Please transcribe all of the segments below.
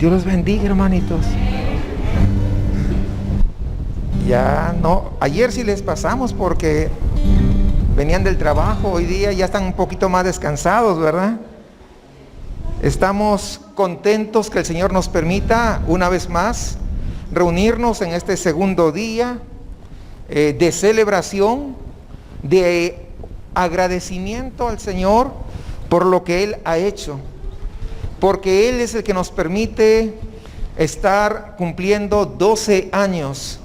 Dios los bendiga, hermanitos. Ya no, ayer sí les pasamos porque venían del trabajo, hoy día ya están un poquito más descansados, ¿verdad? Estamos contentos que el Señor nos permita una vez más reunirnos en este segundo día de celebración, de agradecimiento al Señor por lo que Él ha hecho, porque Él es el que nos permite estar cumpliendo 12 años.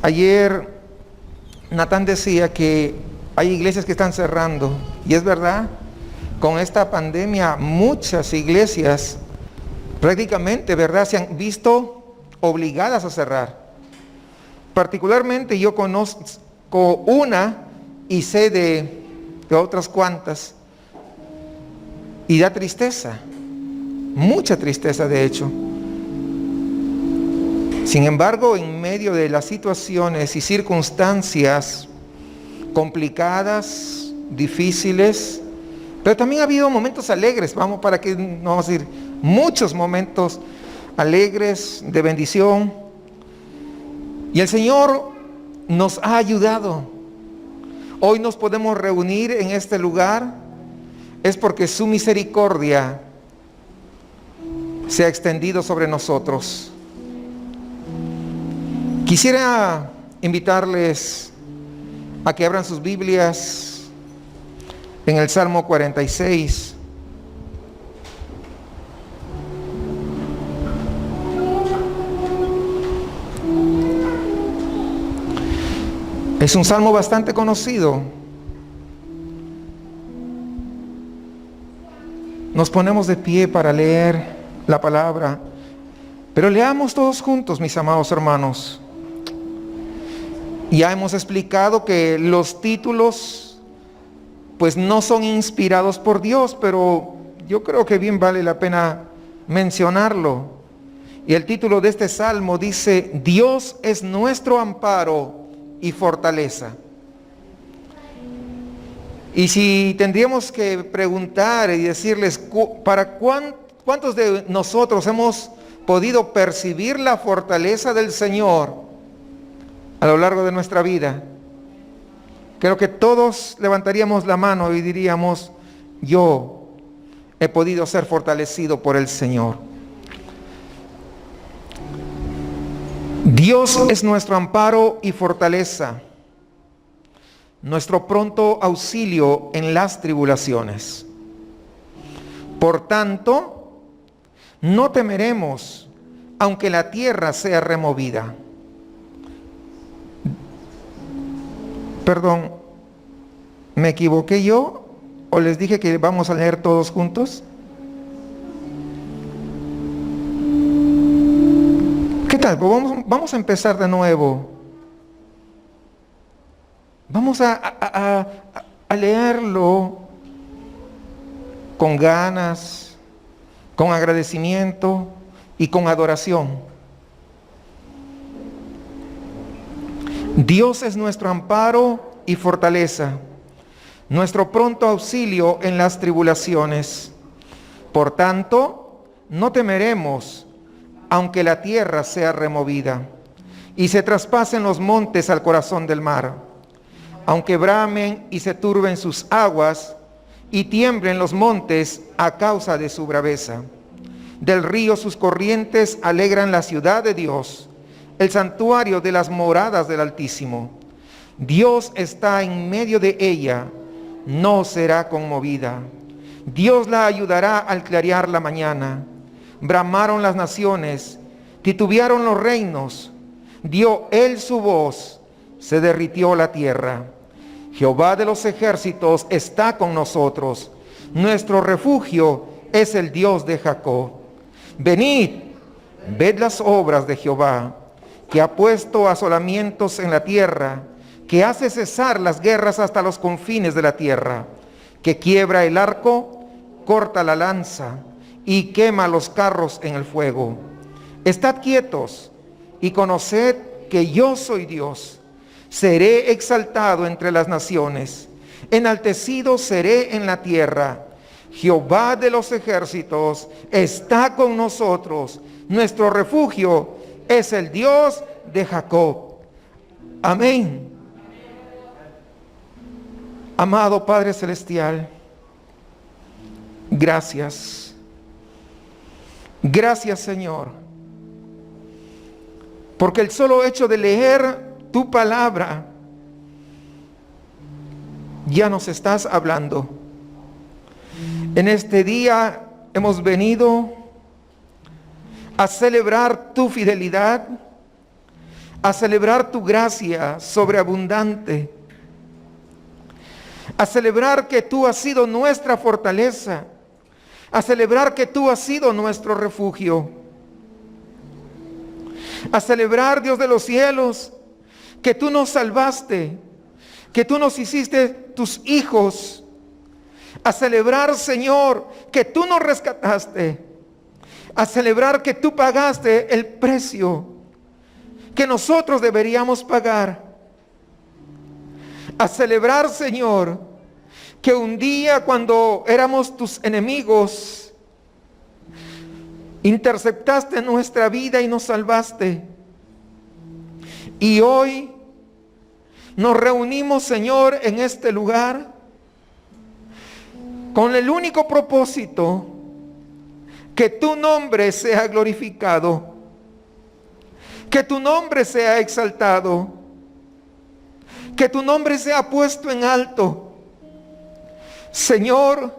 Ayer Natán decía que hay iglesias que están cerrando, y es verdad, con esta pandemia muchas iglesias prácticamente, ¿verdad?, se han visto obligadas a cerrar. Particularmente yo conozco una y sé de otras cuantas, y da tristeza, mucha tristeza de hecho. Sin embargo, en medio de las situaciones y circunstancias complicadas, difíciles, pero también ha habido momentos alegres, no vamos a decir, muchos momentos alegres, de bendición. Y el Señor nos ha ayudado. Hoy nos podemos reunir en este lugar, es porque su misericordia se ha extendido sobre nosotros. Quisiera invitarles a que abran sus Biblias en el Salmo 46. Es un salmo bastante conocido. Nos ponemos de pie para leer la palabra, pero leamos todos juntos, mis amados hermanos. Ya hemos explicado que los títulos pues no son inspirados por Dios, pero yo creo que bien vale la pena mencionarlo. Y el título de este salmo dice: Dios es nuestro amparo y fortaleza. Y si tendríamos que preguntar y decirles, ¿cuántos de nosotros hemos podido percibir la fortaleza del Señor a lo largo de nuestra vida? Creo que todos levantaríamos la mano y diríamos: yo he podido ser fortalecido por el Señor. Dios es nuestro amparo y fortaleza, nuestro pronto auxilio en las tribulaciones. Por tanto, no temeremos, aunque la tierra sea removida. Perdón, ¿me equivoqué yo? ¿O les dije que vamos a leer todos juntos? ¿Qué tal? Pues vamos a empezar de nuevo. Vamos a leerlo con ganas, con agradecimiento y con adoración. Dios es nuestro amparo y fortaleza, nuestro pronto auxilio en las tribulaciones. Por tanto, no temeremos, aunque la tierra sea removida y se traspasen los montes al corazón del mar, aunque bramen y se turben sus aguas y tiemblen los montes a causa de su braveza. Del río sus corrientes alegran la ciudad de Dios, el santuario de las moradas del Altísimo. Dios está en medio de ella, no será conmovida. Dios la ayudará al clarear la mañana. Bramaron las naciones, titubearon los reinos, dio él su voz, se derritió la tierra. Jehová de los ejércitos está con nosotros, nuestro refugio es el Dios de Jacob. Venid, ved las obras de Jehová, que ha puesto asolamientos en la tierra, que hace cesar las guerras hasta los confines de la tierra, que quiebra el arco, corta la lanza y quema los carros en el fuego. Estad quietos y conoced que yo soy Dios. Seré exaltado entre las naciones, enaltecido seré en la tierra. Jehová de los ejércitos está con nosotros. Nuestro refugio es el Dios de Jacob. Amén. Amado Padre Celestial, gracias. Gracias, Señor, porque el solo hecho de leer tu palabra ya nos estás hablando. En este día hemos venido a celebrar tu fidelidad, a celebrar tu gracia sobreabundante, a celebrar que tú has sido nuestra fortaleza, a celebrar que tú has sido nuestro refugio, a celebrar, Dios de los cielos, que tú nos salvaste, que tú nos hiciste tus hijos, a celebrar, Señor, que tú nos rescataste, a celebrar que tú pagaste el precio que nosotros deberíamos pagar, a celebrar, Señor, que un día cuando éramos tus enemigos, interceptaste nuestra vida y nos salvaste. Y hoy nos reunimos, Señor, en este lugar con el único propósito que tu nombre sea glorificado, que tu nombre sea exaltado, que tu nombre sea puesto en alto. Señor,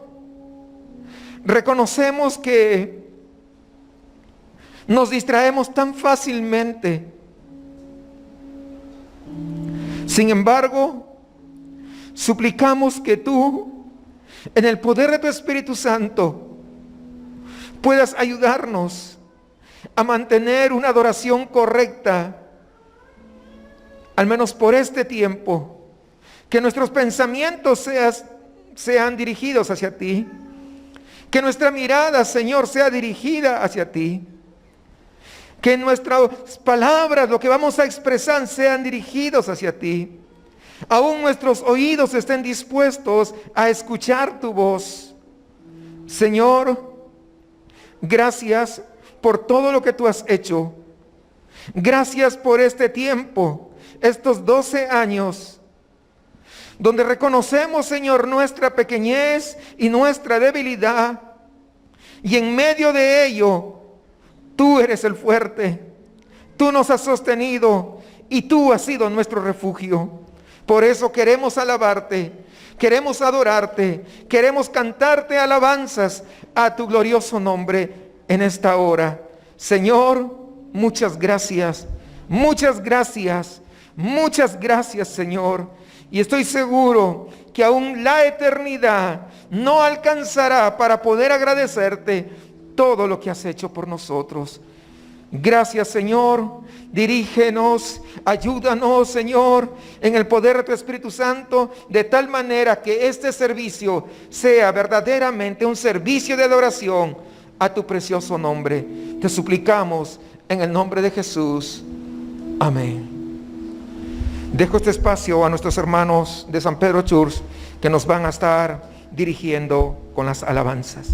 reconocemos que nos distraemos tan fácilmente. Sin embargo, suplicamos que tú, en el poder de tu Espíritu Santo, puedas ayudarnos a mantener una adoración correcta, al menos por este tiempo, que nuestros pensamientos sean dirigidos hacia ti, que nuestra mirada, Señor, sea dirigida hacia ti, que nuestras palabras, lo que vamos a expresar, sean dirigidos hacia ti. Aún nuestros oídos estén dispuestos a escuchar tu voz. Señor, gracias por todo lo que tú has hecho. Gracias por este tiempo, estos 12 años, donde reconocemos, Señor, nuestra pequeñez y nuestra debilidad. Y en medio de ello, tú eres el fuerte. Tú nos has sostenido y tú has sido nuestro refugio. Por eso queremos alabarte, queremos adorarte, queremos cantarte alabanzas a tu glorioso nombre en esta hora. Señor, muchas gracias, muchas gracias, muchas gracias, Señor. Y estoy seguro que aún la eternidad no alcanzará para poder agradecerte todo lo que has hecho por nosotros. Gracias, Señor. Dirígenos, ayúdanos, Señor, en el poder de tu Espíritu Santo, de tal manera que este servicio sea verdaderamente un servicio de adoración a tu precioso nombre. Te suplicamos en el nombre de Jesús. Amén. Dejo este espacio a nuestros hermanos de San Pedro Church, que nos van a estar dirigiendo con las alabanzas.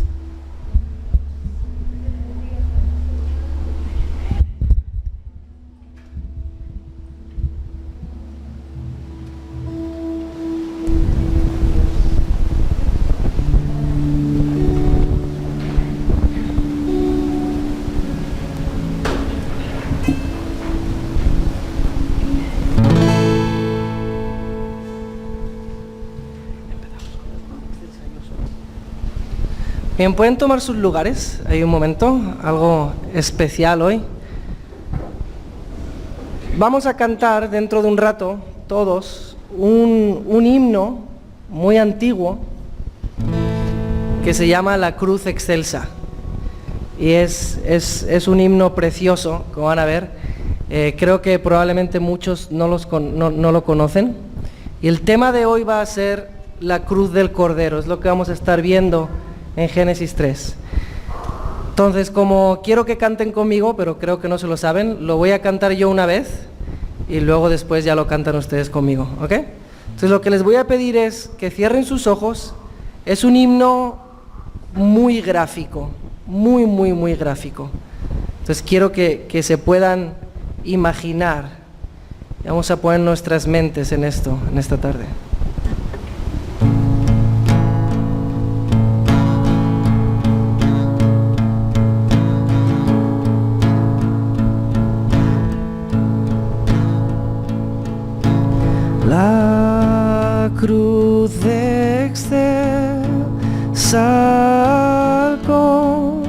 Bien, pueden tomar sus lugares. Hay un momento, algo especial hoy. Vamos a cantar dentro de un rato, todos, un himno muy antiguo que se llama La Cruz Excelsa. Y es un himno precioso, como van a ver. Creo que probablemente muchos no lo conocen. Y el tema de hoy va a ser la cruz del Cordero. Es lo que vamos a estar viendo en Génesis 3. Entonces, como quiero que canten conmigo, pero creo que no se lo saben, lo voy a cantar yo una vez y luego después ya lo cantan ustedes conmigo, ¿ok? Entonces lo que les voy a pedir es que cierren sus ojos. Es un himno muy gráfico, muy gráfico. Entonces quiero que se puedan imaginar. Vamos a poner nuestras mentes en esto, en esta tarde. La cruz excelsa al contemplar,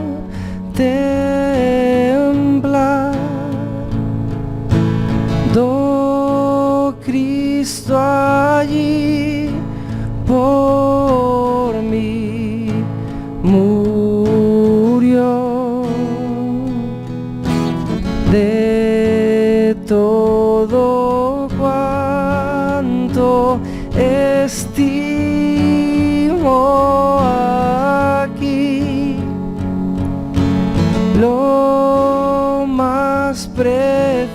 do Cristo allí por mí murió. De todo cuanto estimo aquí, lo más precioso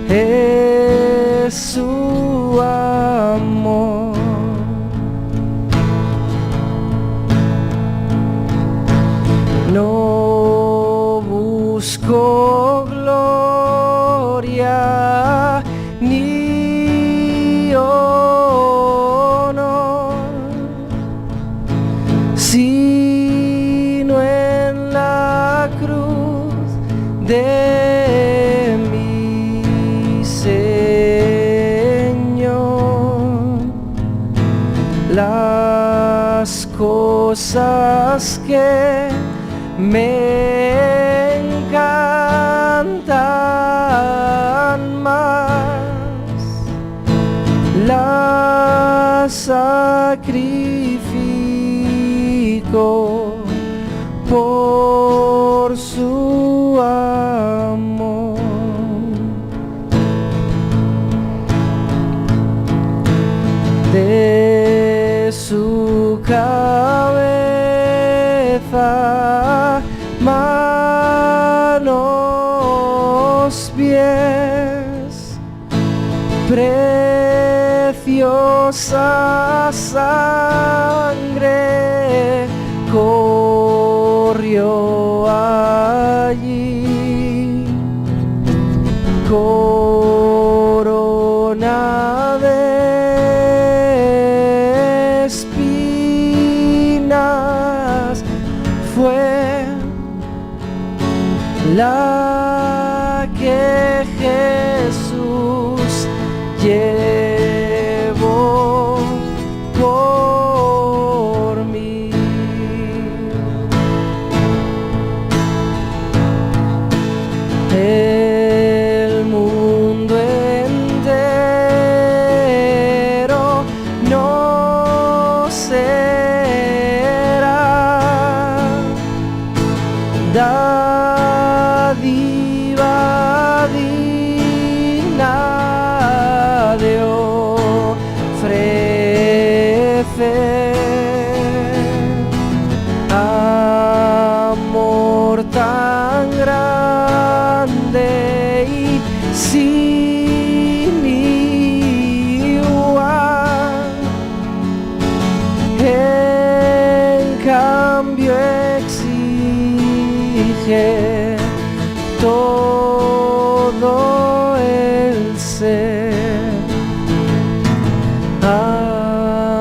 es su amor. No busco gloria ni honor, sino en la cruz de mi Señor. Las cosas que me encantan más, las sacrifico por su amor. De su cabeza, manos, pies, preciosa sangre corrió allí, corona de espinas fue la que Jesús llevó por mí. El mundo entero no será dádiva digna de ofrecer amor tan grande y sin igual. En cambio exige todo el ser,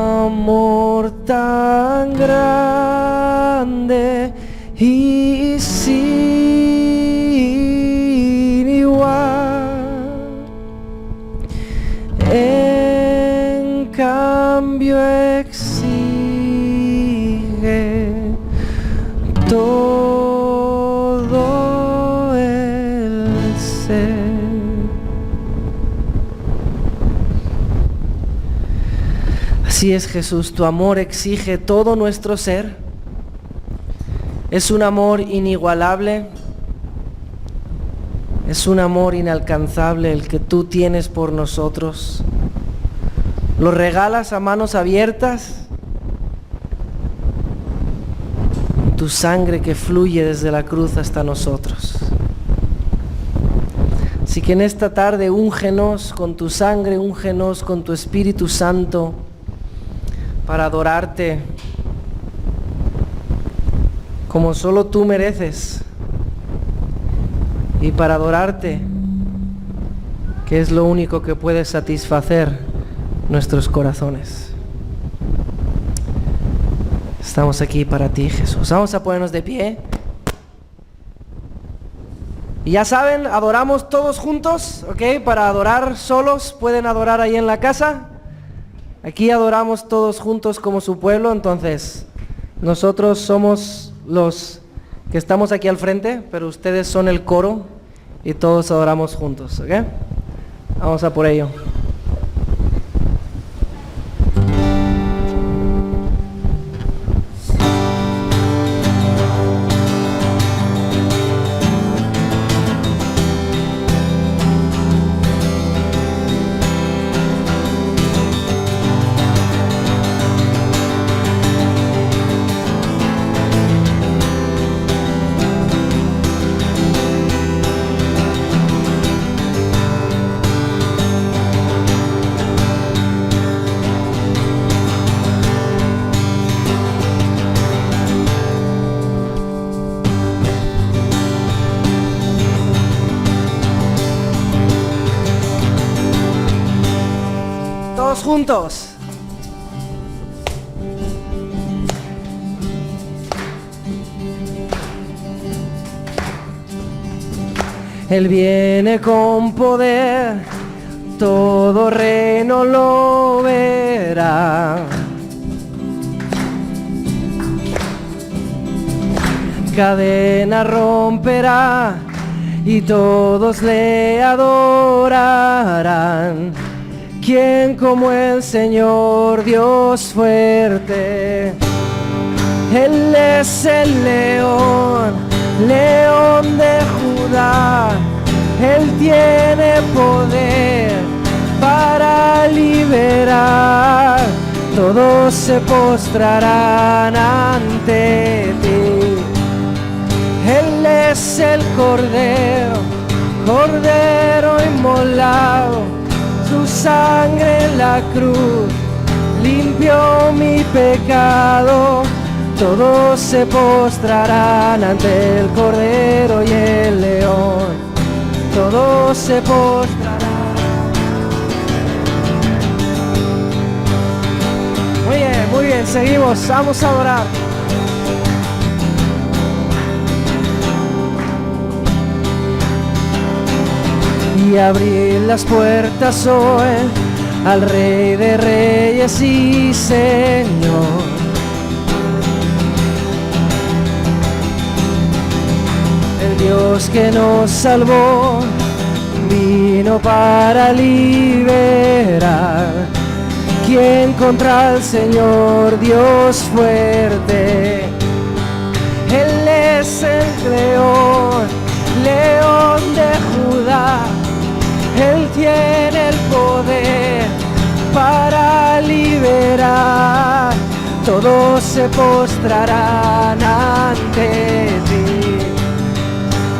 amor tan grande y sin igual. En cambio exige todo el ser. Así es, Jesús, tu amor exige todo nuestro ser. Es un amor inigualable, es un amor inalcanzable el que tú tienes por nosotros. Lo regalas a manos abiertas, tu sangre que fluye desde la cruz hasta nosotros. Así que en esta tarde úngenos con tu sangre, úngenos con tu Espíritu Santo, para adorarte como solo tú mereces y para adorarte, que es lo único que puede satisfacer nuestros corazones. Estamos aquí para ti, Jesús. Vamos a ponernos de pie. Y ya saben, adoramos todos juntos, ¿ok? Para adorar solos, pueden adorar ahí en la casa. Aquí adoramos todos juntos como su pueblo, entonces nosotros somos los que estamos aquí al frente, pero ustedes son el coro y todos adoramos juntos, ¿ok? Vamos a por ello. Juntos. Él viene con poder, todo reino lo verá. Cadena romperá y todos le adorarán. ¿Quién como el Señor Dios fuerte? Él es el león, león de Judá. Él tiene poder para liberar. Todos se postrarán ante ti. Él es el Cordero, Cordero inmolado. Su sangre en la cruz limpió mi pecado. Todos se postrarán ante el Cordero y el León. Todos se postrarán. Muy bien, seguimos, vamos a adorar. Y abrir las puertas hoy al Rey de Reyes y Señor. El Dios que nos salvó vino para liberar. ¿Quién contra el Señor Dios fuerte? Él es el león, león de Judá. Él tiene el poder para liberar. Todos se postrarán ante ti.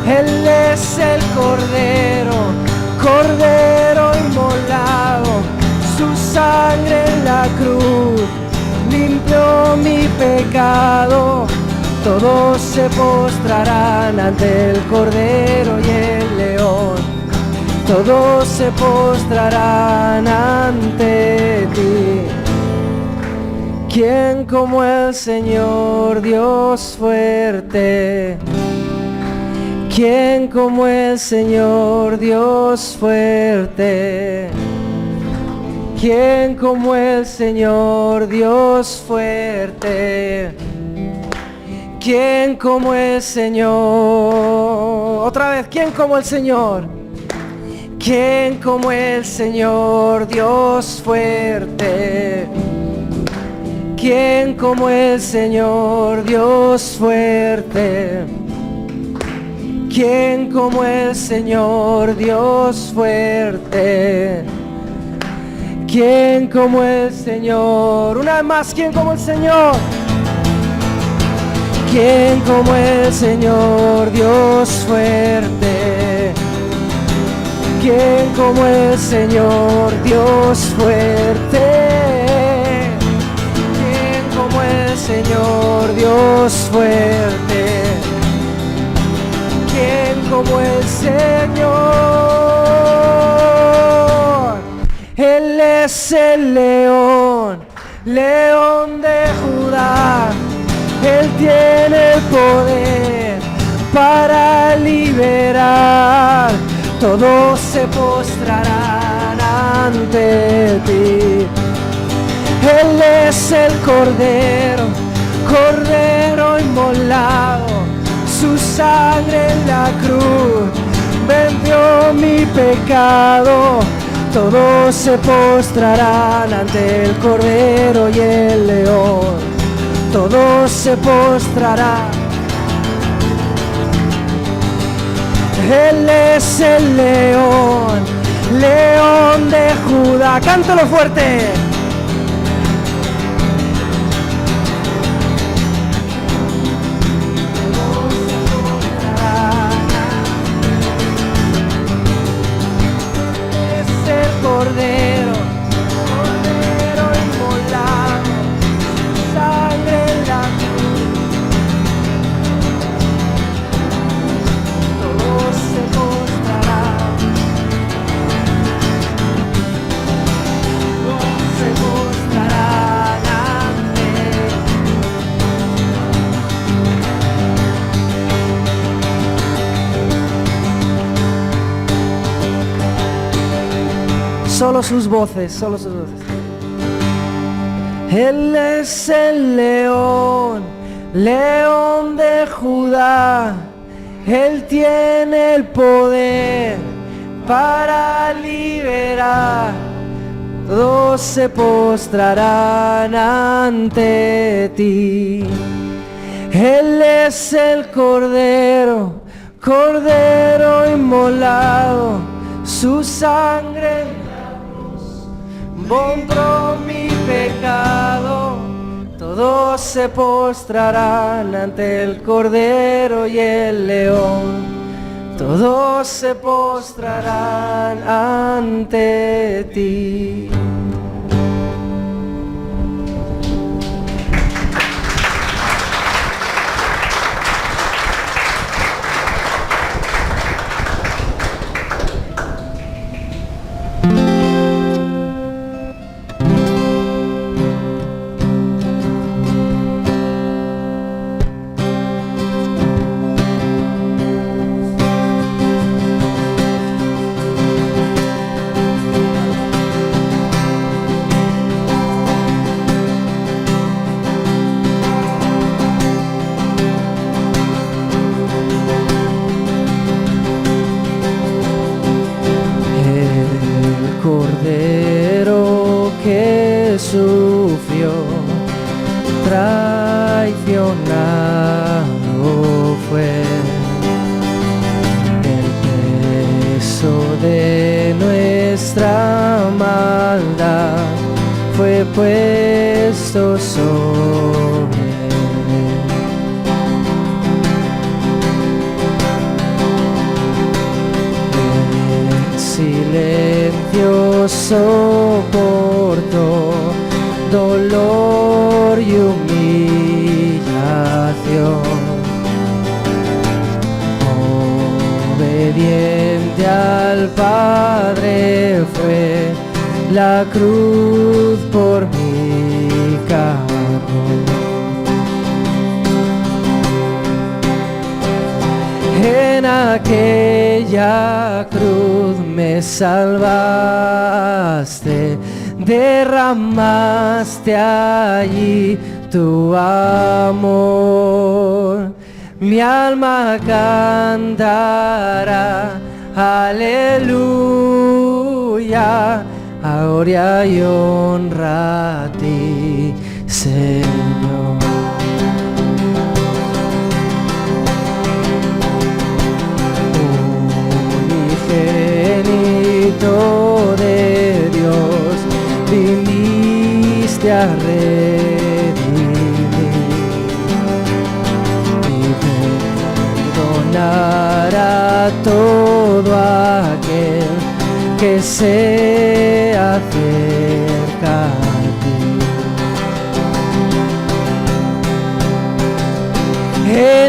Él es el Cordero, Cordero inmolado. Su sangre en la cruz limpió mi pecado. Todos se postrarán ante el Cordero y el León. Todos se postrarán ante ti. ¿Quién como el Señor Dios fuerte? ¿Quién como el Señor Dios fuerte? ¿Quién como el Señor Dios fuerte? ¿Quién como el Señor? Otra vez, ¿quién como el Señor? ¿Quién como el Señor Dios fuerte? ¿Quién como el Señor Dios fuerte? ¿Quién como el Señor Dios fuerte? ¿Quién como el Señor? Una vez más, ¿quién como el Señor? ¿Quién como el Señor Dios fuerte? ¿Quién como el Señor Dios fuerte? Señor Dios fuerte, ¿quién como el Señor? Él es el león, león de Judá, Él tiene el poder para liberar, todos se postrarán ante ti. Él es el Cordero, Cordero inmolado, su sangre en la cruz venció mi pecado. Todos se postrarán ante el Cordero y el León, todos se postrarán. Él es el león, león de Judá. Cántalo fuerte. Cordero, Cordero inmolado, sangre en la cruz, todos se postrarán, todos se postrarán ante Solo sus voces, solo sus voces. Él es el león, león de Judá. Él tiene el poder para liberar. Todos se postrarán ante ti. Él es el Cordero, Cordero inmolado, su sangre compró mi pecado. Todos se postrarán ante el Cordero y el León, todos se postrarán ante ti. Cordero que sufrió, traicionado fue, el peso de nuestra maldad fue puesto sobre él. En silencio soportó dolor y humillación, obediente al Padre fue, la cruz por mí cargó. En aquella cruz me salvaste, derramaste allí tu amor. Mi alma cantará, aleluya, gloria y honra a ti, Señor. Unigénito de Dios, viniste a redimir y perdonar a todo aquel que se acerca a ti.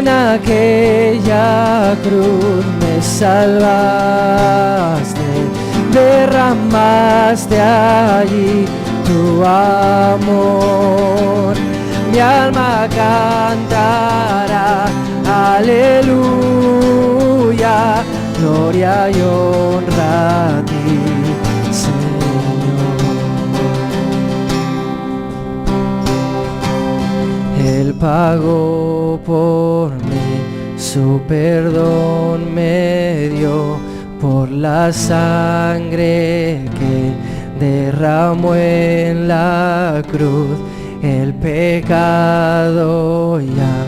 En aquella cruz me salvaste, derramaste allí tu amor. Mi alma cantará, aleluya, gloria y honra a ti, Señor. Él pagó por mí, su perdón me dio, por la sangre que derramó en la cruz. El pecado ya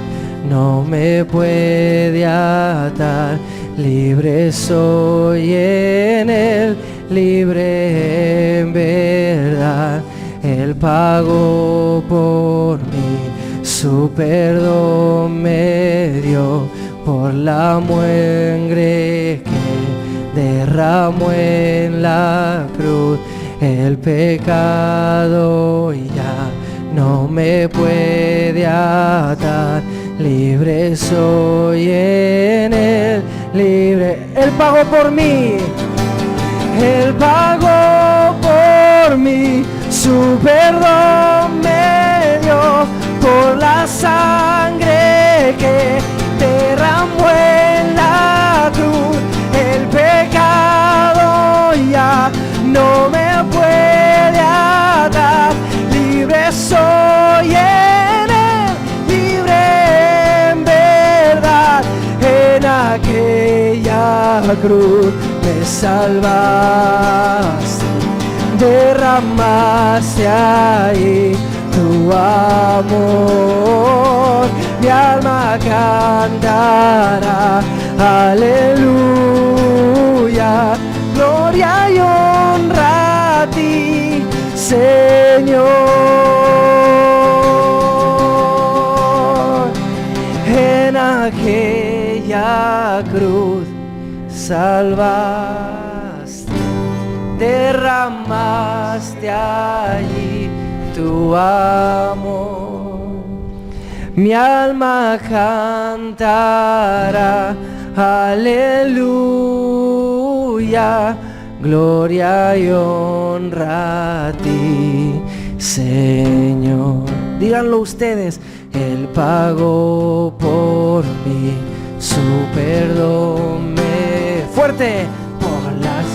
no me puede atar, libre soy en él, libre en verdad. Él pagó por mí, su perdón me dio, por la muerte que derramó en la cruz. El pecado ya no me puede atar, libre soy en él, libre. Él pagó por mí, él pagó por mí, su perdón me dio, por la sangre que derramó en la cruz. El pecado ya no me puede atar, libre soy en él, libre en verdad. En aquella cruz me salvaste, derramaste ahí tu amor. Mi alma cantará, aleluya, gloria y honra a ti, Señor. En aquella cruz salvaste, derramaste allí tu amor. Mi alma cantará, aleluya, gloria y honra a ti, Señor. Díganlo ustedes. Él pagó por mí, su perdón me... Fuerte, por las...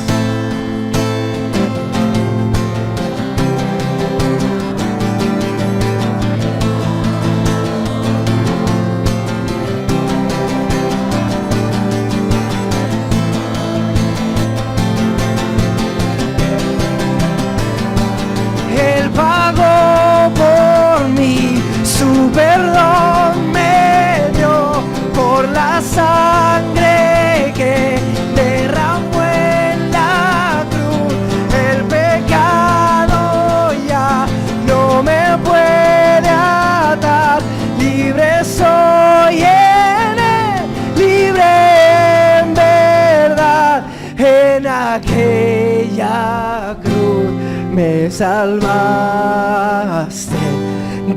Él pagó por mí, su perdón me dio, por la sangre que derramó en la cruz. El pecado ya no me puede atar, libre soy en él, libre en verdad. En aquella cruz me salvaste,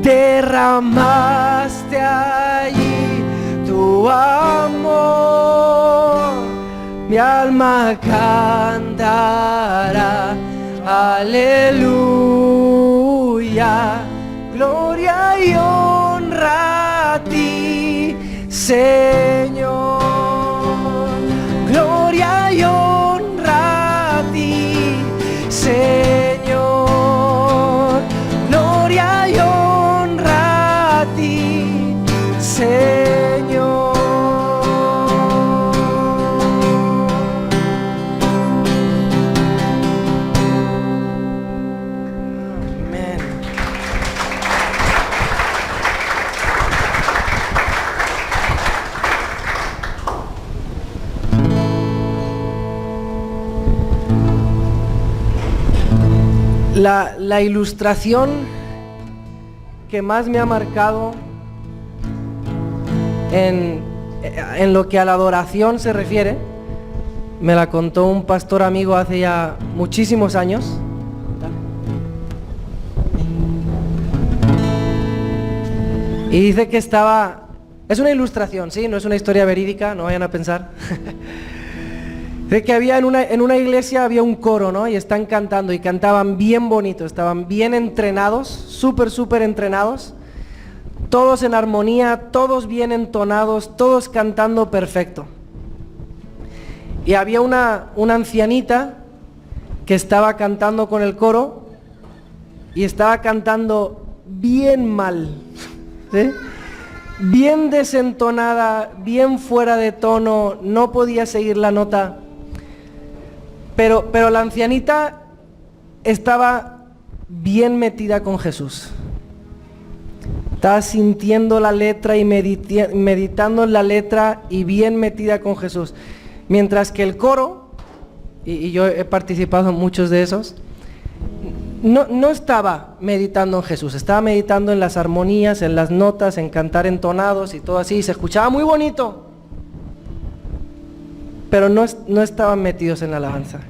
derramaste allí tu amor. Mi alma cantará, aleluya, gloria y honra a ti, Señor. Gloria y honra a ti, Señor. Gloria y honra a ti, Señor. Amén. La ilustración que más me ha marcado en lo que a la adoración se refiere, me la contó un pastor amigo hace ya muchísimos años. Y dice que estaba Es una ilustración, ¿sí? No es una historia verídica, no vayan a pensar. De que había en una iglesia había un coro, ¿no? Y están cantando y cantaban bien bonito, estaban bien entrenados, súper entrenados, todos en armonía, todos bien entonados, todos cantando perfecto. Y había una ancianita que estaba cantando con el coro y estaba cantando bien mal, ¿sí? Bien desentonada, bien fuera de tono, no podía seguir la nota. Pero la ancianita estaba bien metida con Jesús. Estaba sintiendo la letra y meditando en la letra y bien metida con Jesús. Mientras que el coro, y yo he participado en muchos de esos, no estaba meditando en Jesús, estaba meditando en las armonías, en las notas, en cantar entonados y todo así, y se escuchaba muy bonito, pero no estaban metidos en la alabanza.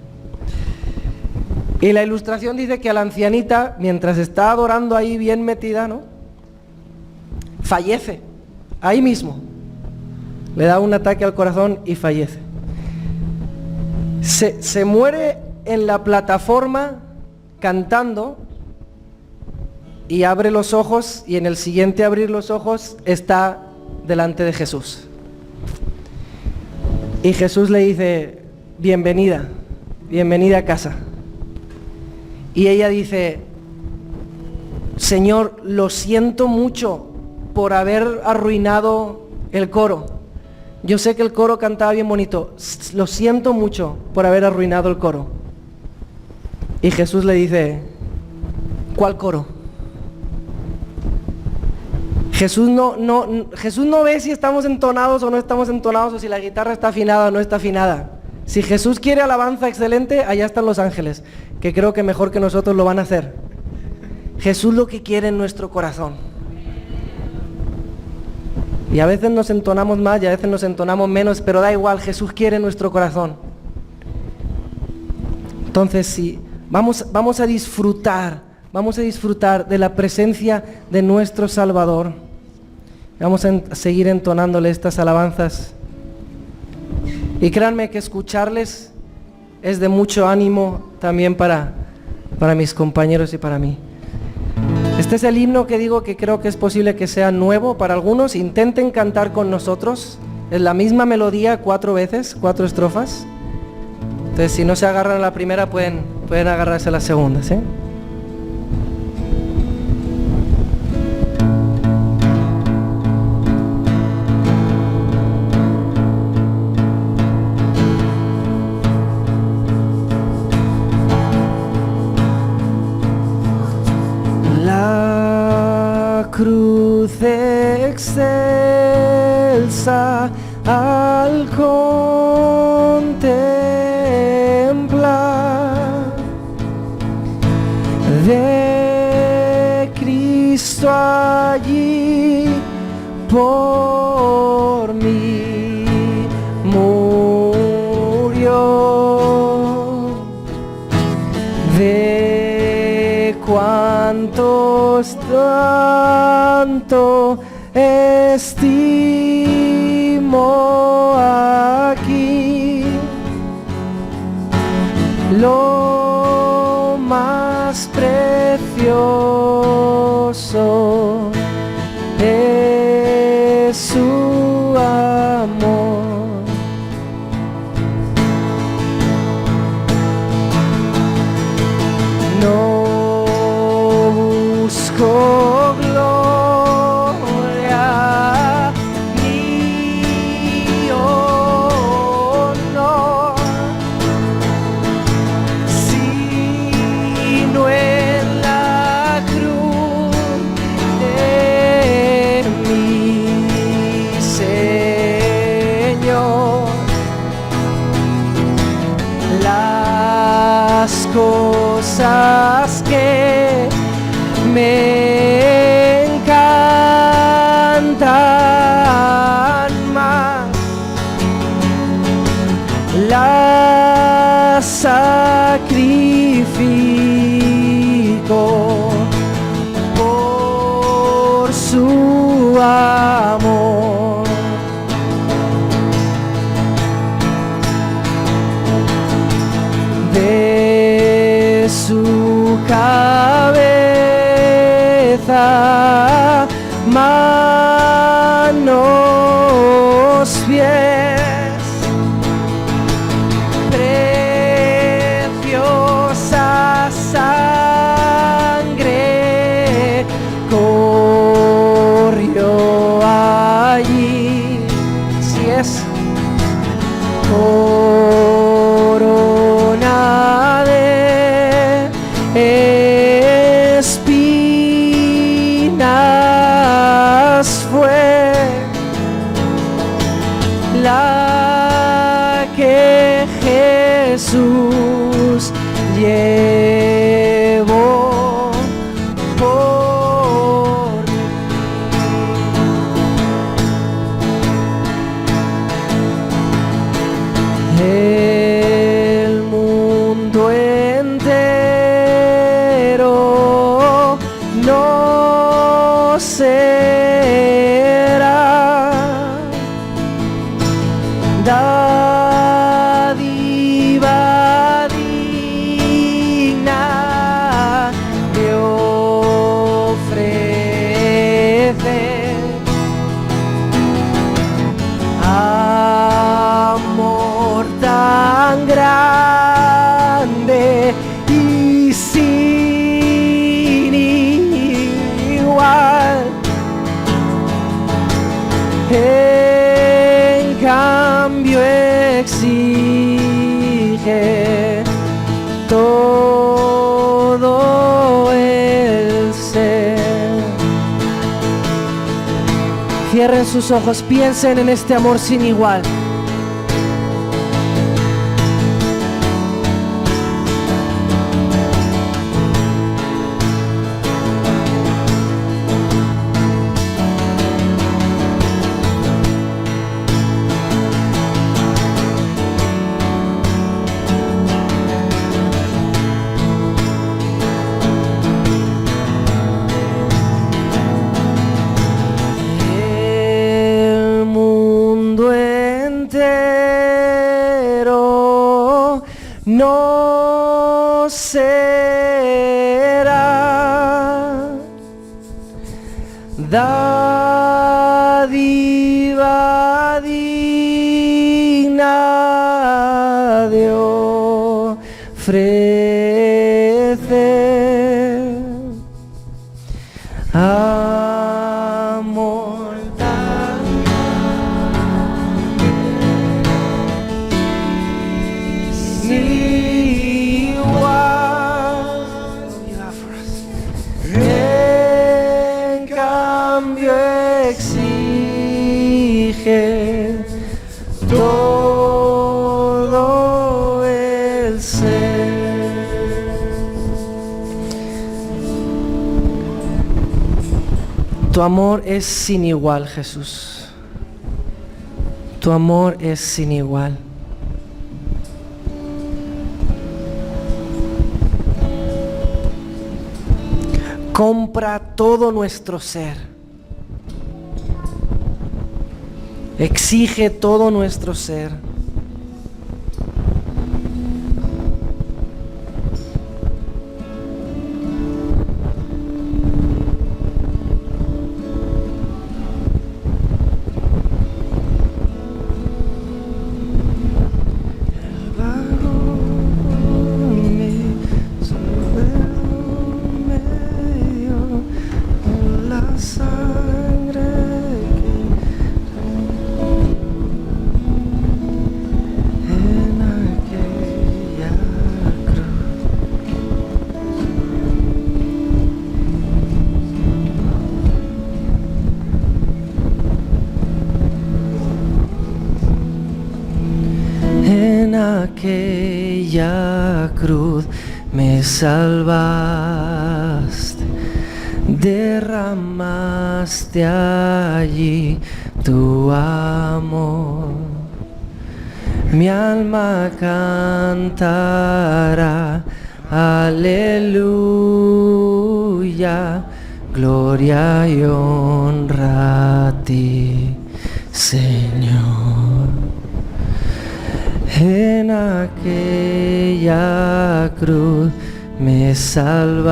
Y la ilustración dice que a la ancianita, mientras está adorando ahí bien metida, ¿no?, fallece, ahí mismo, le da un ataque al corazón y fallece. Se muere en la plataforma cantando y abre los ojos, y en el siguiente abrir los ojos está delante de Jesús. Y Jesús le dice: bienvenida, bienvenida a casa. Y ella dice: Señor, lo siento mucho por haber arruinado el coro. Yo sé que el coro cantaba bien bonito, lo siento mucho por haber arruinado el coro. Y Jesús le dice: ¿cuál coro? Jesús no ve si estamos entonados o no estamos entonados, o si la guitarra está afinada o no está afinada. Si Jesús quiere alabanza excelente, allá están los ángeles, que creo que mejor que nosotros lo van a hacer. Jesús lo que quiere en nuestro corazón. Y a veces nos entonamos más y a veces nos entonamos menos, pero da igual, Jesús quiere nuestro corazón. Entonces sí, vamos a disfrutar de la presencia de nuestro Salvador. Vamos a seguir entonándole estas alabanzas. Y créanme que escucharles es de mucho ánimo también para mis compañeros y para mí. Este es el himno que digo que creo que es posible que sea nuevo para algunos. Intenten cantar con nosotros. Es la misma melodía 4 veces, 4 estrofas. Entonces, si no se agarran a la primera, pueden agarrarse a la segunda, ¿sí? Cruz excelsa al contemplar, de Cristo allí por mí murió, de cuantos tanto estimo aquí, lo más precioso es su amor. No busco gloria ni honor, sino en la cruz de mi Señor. Las cosas que me encantan más, las sacrifico por su amor. de su cabeza, manos, pies, preciosa sangre corrió allí, si es corona de espinas fue la que Jesús llevó por mí. El mundo entero no será dádiva digna de ofrecer amor tan grande y sin igual. En cambio exige todo el ser. Cierren sus ojos, piensen en este amor sin igual. El mundo entero no será dádiva digna de ofrecer amor tan sin igual. En cambio exige todo el ser. Tu amor es sin igual, Jesús. Tu amor es sin igual. Compra todo nuestro ser. Exige todo nuestro ser. Aquella cruz me salvaste, derramaste allí tu amor. Mi alma cantará, aleluya, gloria y honra a ti, Señor. En aquella aquella cruz me salvaste,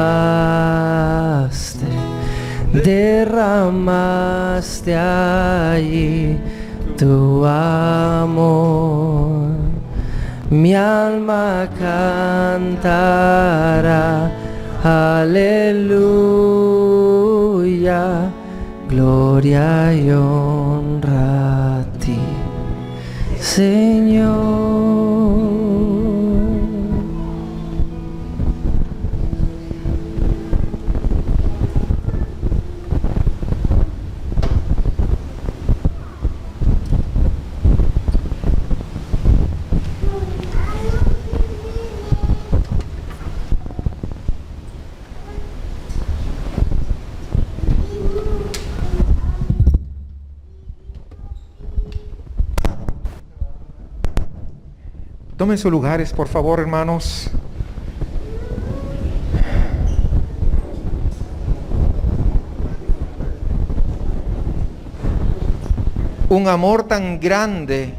derramaste allí tu amor. Mi alma cantará, aleluya, gloria y honra a ti, Señor. Tomen sus lugares, por favor, hermanos. Un amor tan grande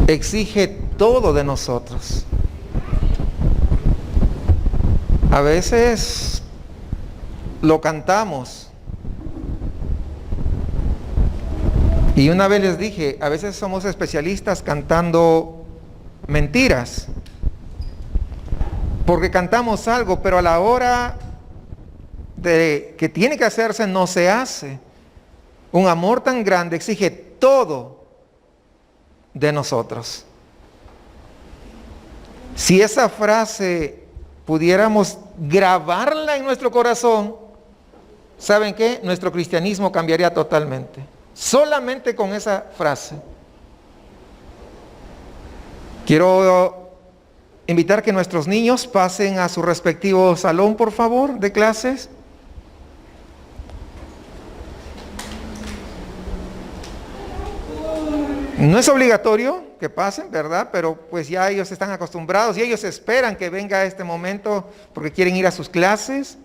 exige todo de nosotros. A veces lo cantamos. Y una vez les dije, a veces somos especialistas cantando mentiras. Porque cantamos algo, pero a la hora de que tiene que hacerse, no se hace. Un amor tan grande exige todo de nosotros. Si esa frase pudiéramos grabarla en nuestro corazón, ¿saben qué? Nuestro cristianismo cambiaría totalmente. Solamente con esa frase. Quiero invitar que nuestros niños pasen a su respectivo salón, por favor, de clases. No es obligatorio que pasen, ¿verdad? Pero pues ya ellos están acostumbrados y ellos esperan que venga este momento porque quieren ir a sus clases,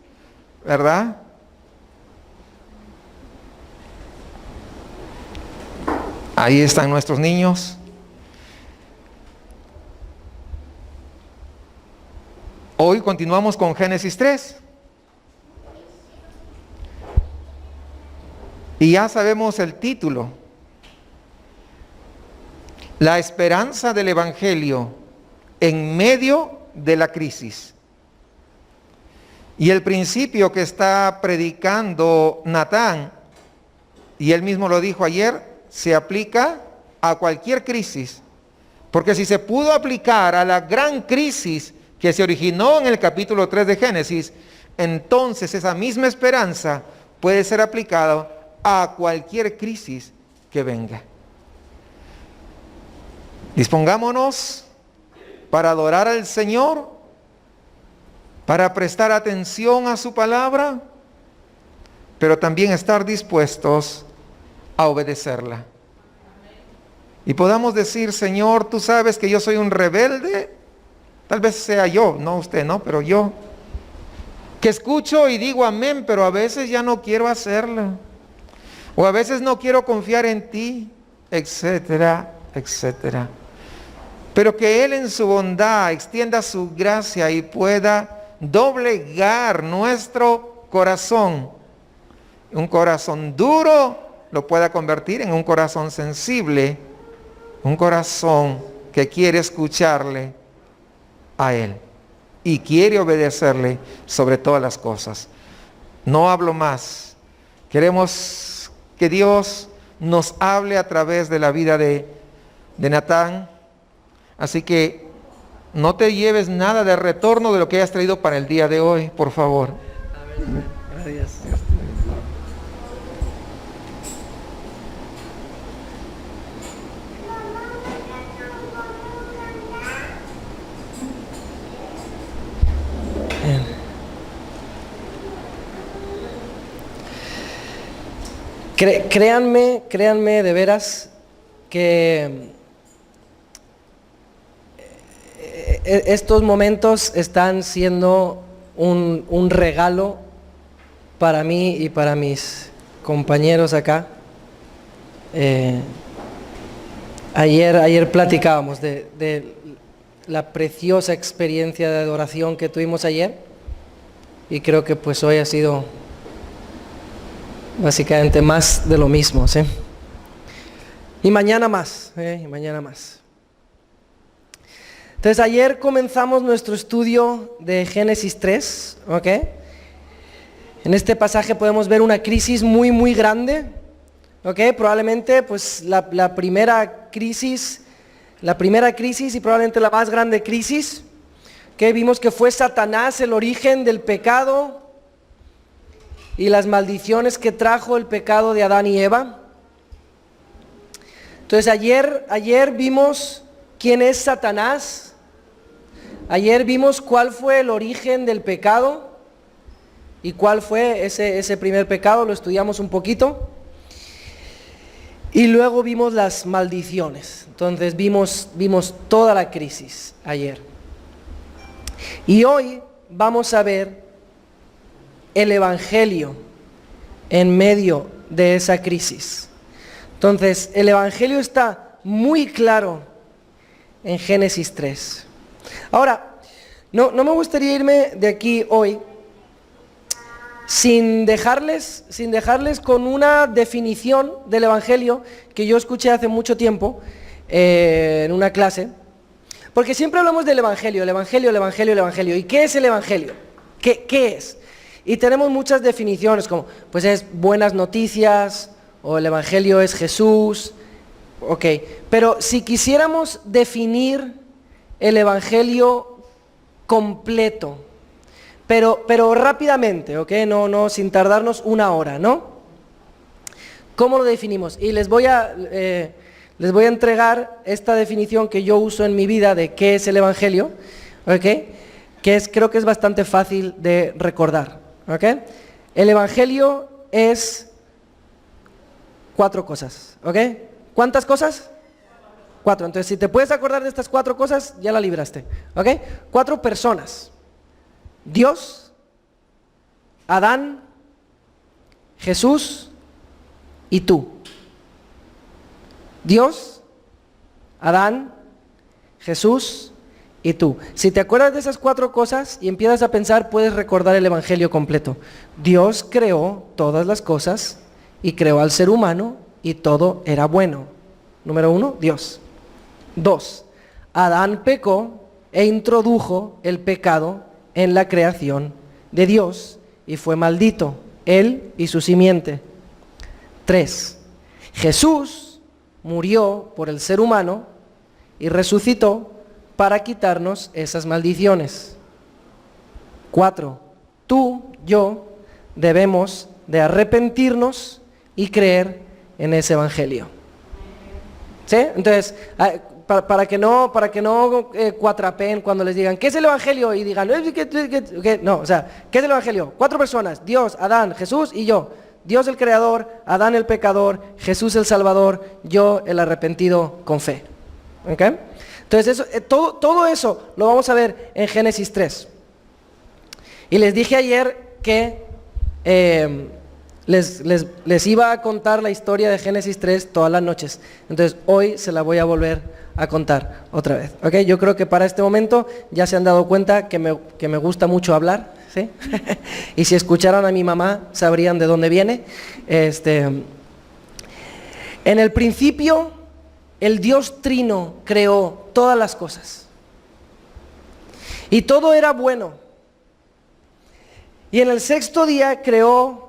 ¿verdad? Ahí están nuestros niños. Hoy continuamos con Génesis 3. Y ya sabemos el título. La esperanza del Evangelio en medio de la crisis. Y el principio que está predicando Natán, y él mismo lo dijo ayer, se aplica a cualquier crisis. Porque si se pudo aplicar a la gran crisis que se originó en el capítulo 3 de Génesis, entonces esa misma esperanza puede ser aplicada a cualquier crisis que venga. Dispongámonos para adorar al Señor, para prestar atención a su palabra, pero también estar dispuestos a obedecerla. Y podamos decir, Señor, tú sabes que yo soy un rebelde, tal vez sea yo, no usted, no, pero yo, que escucho y digo amén, pero a veces ya no quiero hacerlo, o a veces no quiero confiar en ti, etcétera, etcétera. Pero que Él en su bondad extienda su gracia y pueda doblegar nuestro corazón. Un corazón duro lo pueda convertir en un corazón sensible, un corazón que quiere escucharle a Él y quiere obedecerle sobre todas las cosas. No hablo más. Queremos que Dios nos hable a través de la vida de Natán. Así que no te lleves nada de retorno de lo que hayas traído para el día de hoy, por favor. Amén. Gracias. Créanme de veras que estos momentos están siendo un regalo para mí y para mis compañeros acá. Ayer platicábamos de la preciosa experiencia de adoración que tuvimos ayer y creo que pues hoy ha sido básicamente más de lo mismo, ¿sí? Y mañana más, y mañana más. Entonces ayer comenzamos nuestro estudio de Génesis 3, ¿ok? En este pasaje podemos ver una crisis muy grande, ¿ok? Probablemente pues la primera crisis y probablemente la más grande crisis, que vimos que fue Satanás el origen del pecado y las maldiciones que trajo el pecado de Adán y Eva. Entonces ayer vimos quién es Satanás, ayer vimos cuál fue el origen del pecado y cuál fue ese primer pecado, lo estudiamos un poquito. Y luego vimos las maldiciones, entonces vimos toda la crisis ayer. Y hoy vamos a ver el Evangelio en medio de esa crisis. Entonces, el Evangelio está muy claro en Génesis 3. Ahora, no me gustaría irme de aquí hoy sin dejarles con una definición del Evangelio que yo escuché hace mucho tiempo en una clase, porque siempre hablamos del Evangelio. ¿Y qué es el Evangelio? ¿Qué es? Y tenemos muchas definiciones como, pues es buenas noticias, o el Evangelio es Jesús, ok. Pero si quisiéramos definir el Evangelio completo, pero rápidamente, ¿ok? No, sin tardarnos una hora, ¿no? ¿Cómo lo definimos? Y les voy a entregar esta definición que yo uso en mi vida de qué es el Evangelio, ¿ok? Creo que es bastante fácil de recordar, ¿ok? El Evangelio es 4 cosas, ¿ok? ¿Cuántas cosas? 4. Entonces, si te puedes acordar de estas 4 cosas, ya la libraste, ¿ok? 4 personas. Dios, Adán, Jesús y tú. Dios, Adán, Jesús y tú. Si te acuerdas de esas 4 cosas y empiezas a pensar, puedes recordar el Evangelio completo. Dios creó todas las cosas y creó al ser humano y todo era bueno. Número 1, Dios. 2, Adán pecó e introdujo el pecado en la creación de Dios y fue maldito, él y su simiente. 3, Jesús murió por el ser humano y resucitó para quitarnos esas maldiciones. 4, tú, yo, debemos de arrepentirnos y creer en ese Evangelio. ¿Sí? Entonces, para que no cuatrapeen cuando les digan, ¿qué es el Evangelio? Y digan, no, o sea, ¿qué es el Evangelio? 4 personas, Dios, Adán, Jesús y yo. Dios el creador, Adán el pecador, Jesús el salvador, yo el arrepentido con fe. ¿Ok? Entonces, todo eso lo vamos a ver en Génesis 3. Y les dije ayer que les iba a contar la historia de Génesis 3 todas las noches. Entonces hoy se la voy a volver a contar otra vez. ¿Okay? Yo creo que para este momento ya se han dado cuenta que me gusta mucho hablar, ¿sí? Y si escucharan a mi mamá sabrían de dónde viene. En el principio el Dios Trino creó todas las cosas. Y todo era bueno. Y en el 6º día creó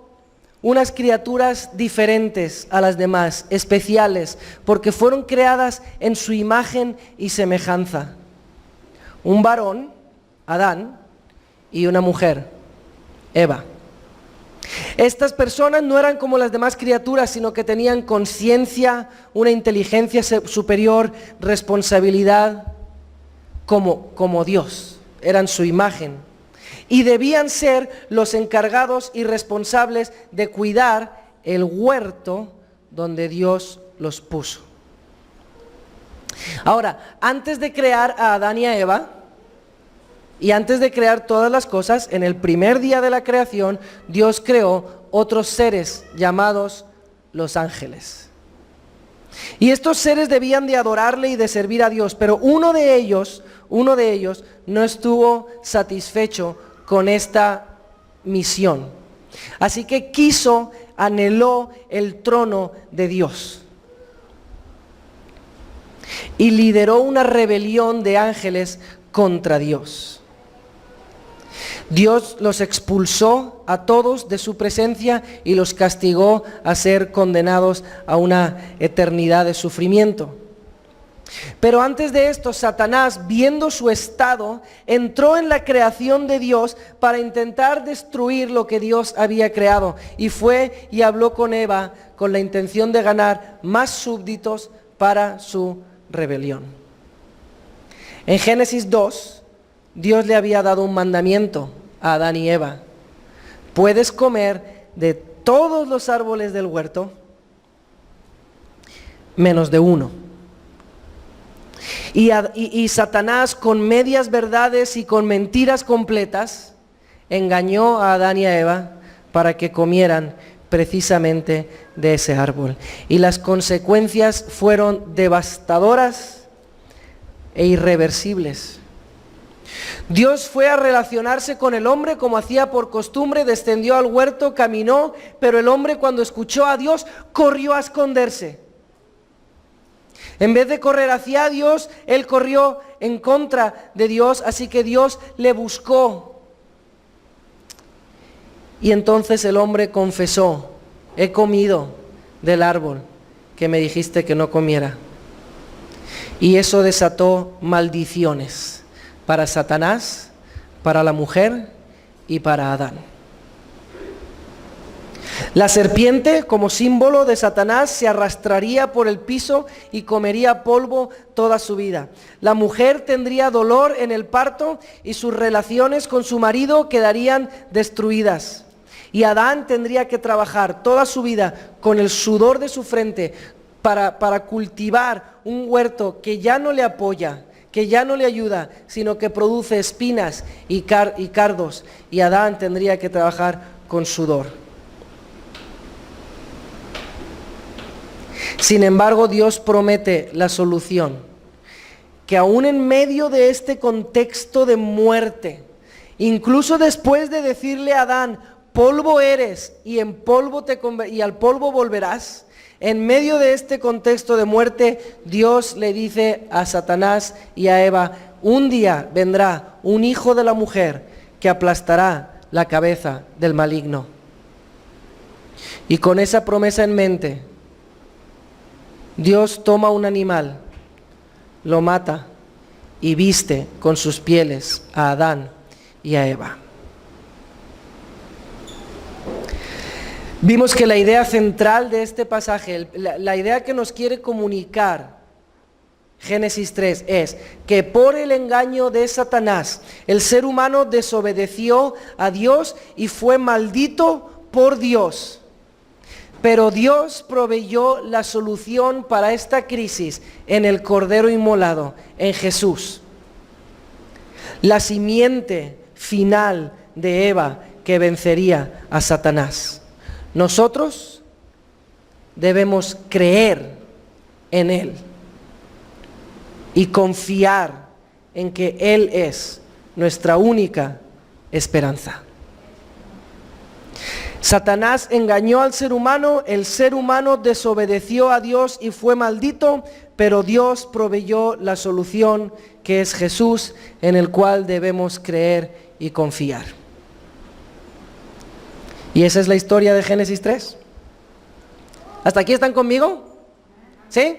unas criaturas diferentes a las demás, especiales, porque fueron creadas en su imagen y semejanza. Un varón, Adán, y una mujer, Eva. Estas personas no eran como las demás criaturas, sino que tenían conciencia, una inteligencia superior, responsabilidad, como Dios. Eran su imagen. Y debían ser los encargados y responsables de cuidar el huerto donde Dios los puso. Ahora, antes de crear a Adán y a Eva, y antes de crear todas las cosas, en el primer día de la creación, Dios creó otros seres llamados los ángeles. Y estos seres debían de adorarle y de servir a Dios, pero uno de ellos no estuvo satisfecho con esta misión. Así que anheló el trono de Dios. Y lideró una rebelión de ángeles contra Dios. Dios los expulsó a todos de su presencia y los castigó a ser condenados a una eternidad de sufrimiento. Pero antes de esto, Satanás, viendo su estado, entró en la creación de Dios para intentar destruir lo que Dios había creado. Y fue y habló con Eva con la intención de ganar más súbditos para su rebelión. En Génesis 2, Dios le había dado un mandamiento a Adán y Eva. Puedes comer de todos los árboles del huerto, menos de uno. Y Satanás, con medias verdades y con mentiras completas, engañó a Adán y a Eva para que comieran precisamente de ese árbol. Y las consecuencias fueron devastadoras e irreversibles. Dios fue a relacionarse con el hombre como hacía por costumbre, descendió al huerto, caminó, pero el hombre, cuando escuchó a Dios, corrió a esconderse. En vez de correr hacia Dios, él corrió en contra de Dios, así que Dios le buscó. Y entonces el hombre confesó: he comido del árbol que me dijiste que no comiera. Y eso desató maldiciones para Satanás, para la mujer y para Adán. La serpiente, como símbolo de Satanás, se arrastraría por el piso y comería polvo toda su vida. La mujer tendría dolor en el parto y sus relaciones con su marido quedarían destruidas. Y Adán tendría que trabajar toda su vida con el sudor de su frente para cultivar un huerto que ya no le apoya, que ya no le ayuda, sino que produce espinas y cardos. Y Adán tendría que trabajar con sudor. Sin embargo, Dios promete la solución, que aún en medio de este contexto de muerte, incluso después de decirle a Adán: polvo eres y en polvo y al polvo volverás, en medio de este contexto de muerte, Dios le dice a Satanás y a Eva: un día vendrá un hijo de la mujer que aplastará la cabeza del maligno. Y con esa promesa en mente, Dios toma un animal, lo mata y viste con sus pieles a Adán y a Eva. Vimos que la idea central de este pasaje, la idea que nos quiere comunicar Génesis 3 es que por el engaño de Satanás, el ser humano desobedeció a Dios y fue maldito por Dios. Pero Dios proveyó la solución para esta crisis en el Cordero inmolado, en Jesús. La simiente final de Eva que vencería a Satanás. Nosotros debemos creer en Él y confiar en que Él es nuestra única esperanza. Satanás engañó al ser humano, el ser humano desobedeció a Dios y fue maldito, pero Dios proveyó la solución, que es Jesús, en el cual debemos creer y confiar. Y esa es la historia de Génesis 3. ¿Hasta aquí están conmigo? ¿Sí?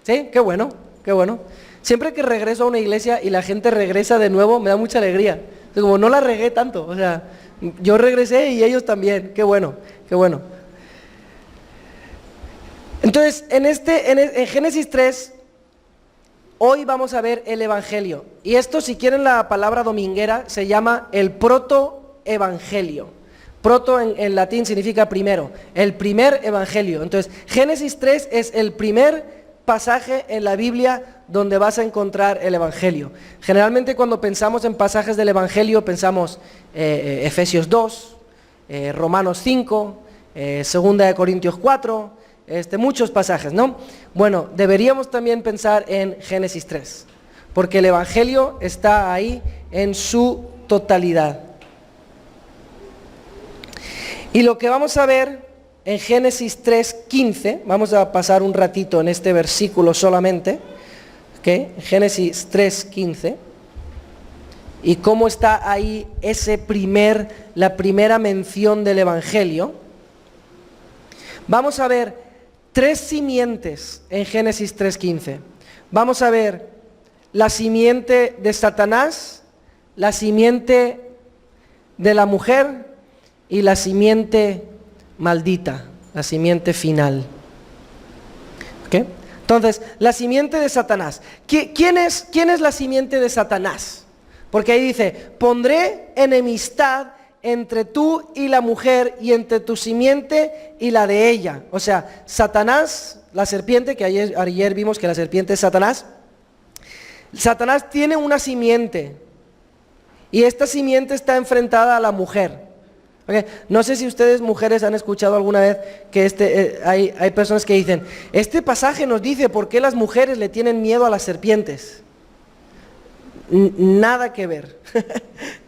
¿Sí? Qué bueno, qué bueno. Siempre que regreso a una iglesia y la gente regresa de nuevo, me da mucha alegría. Como no la regué tanto, o sea, yo regresé y ellos también. Qué bueno, qué bueno. Entonces, en Génesis 3, hoy vamos a ver el Evangelio. Y esto, si quieren la palabra dominguera, se llama el protoevangelio. Proto en latín significa primero, el primer evangelio. Entonces, Génesis 3 es el primer pasaje en la Biblia donde vas a encontrar el evangelio. Generalmente cuando pensamos en pasajes del evangelio pensamos Efesios 2, Romanos 5, 2 de Corintios 4, muchos pasajes, ¿no? Bueno, deberíamos también pensar en Génesis 3, porque el Evangelio está ahí en su totalidad. Y lo que vamos a ver en Génesis 3:15, vamos a pasar un ratito en este versículo solamente, ¿okay? Génesis 3:15, y cómo está ahí la primera mención del Evangelio. Vamos a ver 3 simientes en Génesis 3:15. Vamos a ver la simiente de Satanás, la simiente de la mujer y la simiente maldita, la simiente final. ¿Okay? Entonces, la simiente de Satanás. ¿Quién es la simiente de Satanás? Porque ahí dice, pondré enemistad entre tú y la mujer y entre tu simiente y la de ella. O sea, Satanás, la serpiente, que ayer vimos que la serpiente es Satanás. Satanás tiene una simiente y esta simiente está enfrentada a la mujer. Okay. No sé si ustedes mujeres han escuchado alguna vez que hay personas que dicen, este pasaje nos dice por qué las mujeres le tienen miedo a las serpientes. Nada que ver,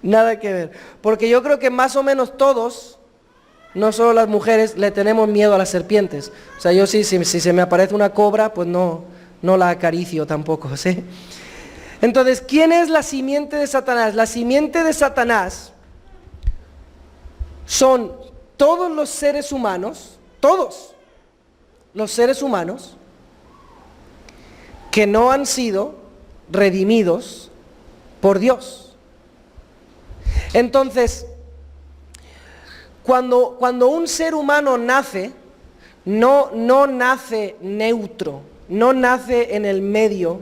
nada que ver. Porque yo creo que más o menos todos, no solo las mujeres, le tenemos miedo a las serpientes. O sea, yo si se me aparece una cobra, pues no la acaricio tampoco, ¿sí? Entonces, ¿quién es la simiente de Satanás? La simiente de Satanás son todos los seres humanos, todos los seres humanos que no han sido redimidos por Dios. Entonces, cuando un ser humano nace, no nace neutro, no nace en el medio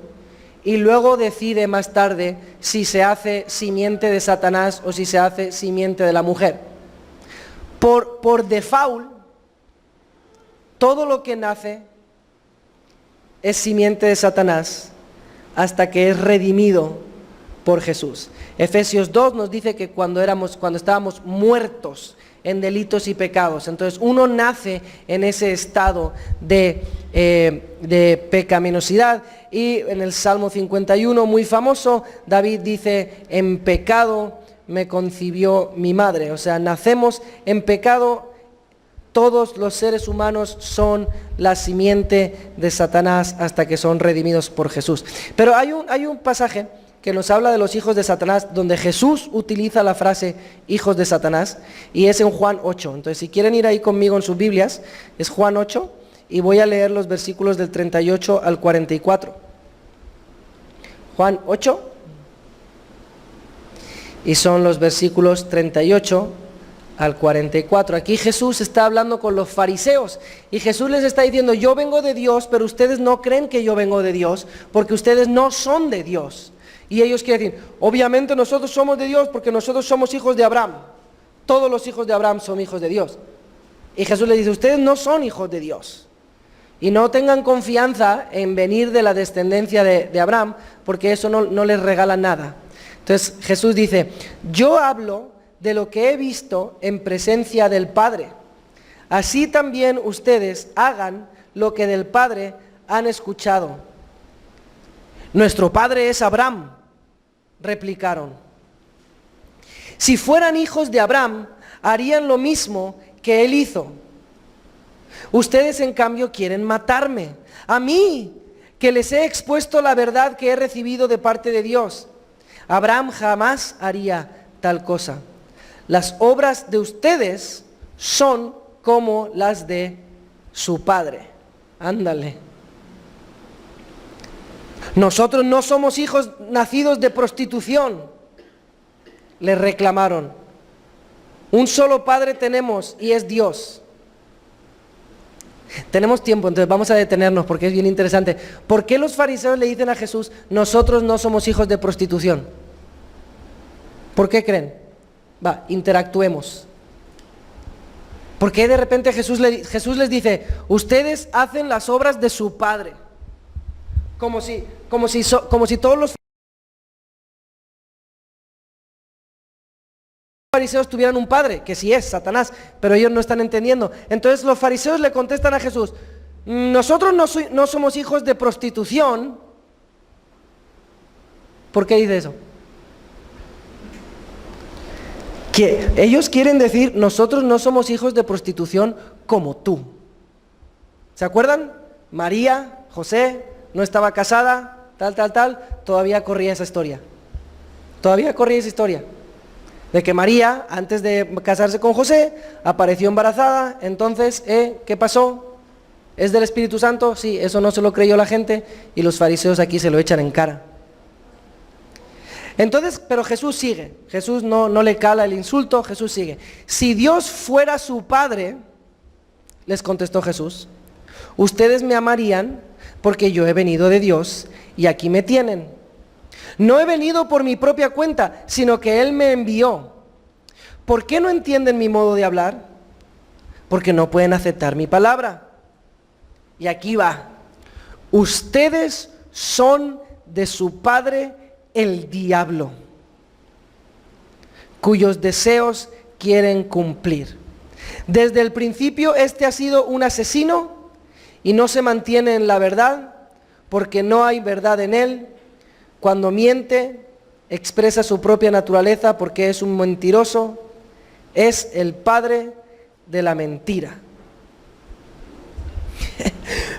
y luego decide más tarde si se hace simiente de Satanás o si se hace simiente de la mujer. Por default, todo lo que nace es simiente de Satanás hasta que es redimido por Jesús. Efesios 2 nos dice que cuando estábamos muertos en delitos y pecados, entonces uno nace en ese estado de pecaminosidad. Y en el Salmo 51, muy famoso, David dice, en pecado me concibió mi madre. O sea, nacemos en pecado. Todos los seres humanos son la simiente de Satanás hasta que son redimidos por Jesús. Pero hay un pasaje que nos habla de los hijos de Satanás, donde Jesús utiliza la frase hijos de Satanás, y es en Juan 8. Entonces, si quieren ir ahí conmigo en sus Biblias, es Juan 8, y voy a leer los versículos del 38 al 44. Juan 8, y son los versículos 38 al 44. Aquí Jesús está hablando con los fariseos y Jesús les está diciendo, yo vengo de Dios, pero ustedes no creen que yo vengo de Dios porque ustedes no son de Dios. Y ellos quieren decir, obviamente nosotros somos de Dios porque nosotros somos hijos de Abraham. Todos los hijos de Abraham son hijos de Dios. Y Jesús les dice, ustedes no son hijos de Dios. Y no tengan confianza en venir de la descendencia de Abraham, porque eso no les regala nada. Entonces Jesús dice, yo hablo de lo que he visto en presencia del Padre. Así también ustedes hagan lo que del Padre han escuchado. Nuestro padre es Abraham, replicaron. Si fueran hijos de Abraham, harían lo mismo que él hizo. Ustedes en cambio quieren matarme, a mí, que les he expuesto la verdad que he recibido de parte de Dios. Abraham jamás haría tal cosa. Las obras de ustedes son como las de su padre. Ándale. Nosotros no somos hijos nacidos de prostitución, le reclamaron. Un solo padre tenemos y es Dios. Tenemos tiempo, entonces vamos a detenernos porque es bien interesante. ¿Por qué los fariseos le dicen a Jesús, nosotros no somos hijos de prostitución? ¿Por qué creen? Interactuemos. ¿Por qué de repente Jesús les dice, ustedes hacen las obras de su padre? Como si todos los fariseos tuvieran un padre, que sí es Satanás, pero ellos no están entendiendo. Entonces los fariseos le contestan a Jesús, nosotros no somos hijos de prostitución. ¿Por qué dice eso? Que ellos quieren decir, nosotros no somos hijos de prostitución como tú. ¿Se acuerdan? María, José, no estaba casada, tal, todavía corría esa historia. Todavía corría esa historia. De que María, antes de casarse con José, apareció embarazada, entonces, ¿qué pasó? ¿Es del Espíritu Santo? Sí, eso no se lo creyó la gente y los fariseos aquí se lo echan en cara. Entonces, pero Jesús sigue, Jesús no le cala el insulto, Jesús sigue. Si Dios fuera su Padre, les contestó Jesús, ustedes me amarían porque yo he venido de Dios y aquí me tienen. No he venido por mi propia cuenta, sino que Él me envió. ¿Por qué no entienden mi modo de hablar? Porque no pueden aceptar mi palabra. Y aquí va. Ustedes son de su padre el diablo, cuyos deseos quieren cumplir. Desde el principio este ha sido un asesino y no se mantiene en la verdad, porque no hay verdad en él. Cuando miente, expresa su propia naturaleza porque es un mentiroso, es el padre de la mentira.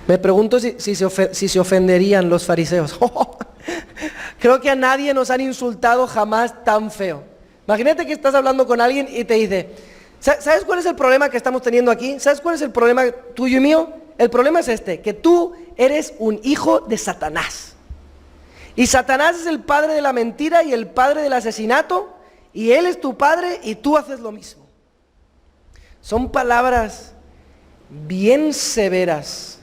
Me pregunto si se ofenderían los fariseos. Creo que a nadie nos han insultado jamás tan feo. Imagínate que estás hablando con alguien y te dice, ¿sabes cuál es el problema que estamos teniendo aquí? ¿Sabes cuál es el problema tuyo y mío? El problema es este, que tú eres un hijo de Satanás. Y Satanás es el padre de la mentira y el padre del asesinato, y él es tu padre y tú haces lo mismo. Son palabras bien severas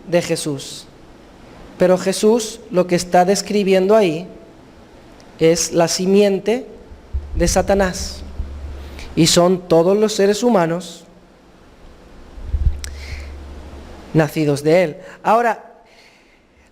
de Jesús. Pero Jesús lo que está describiendo ahí es la simiente de Satanás. Y son todos los seres humanos nacidos de él. Ahora,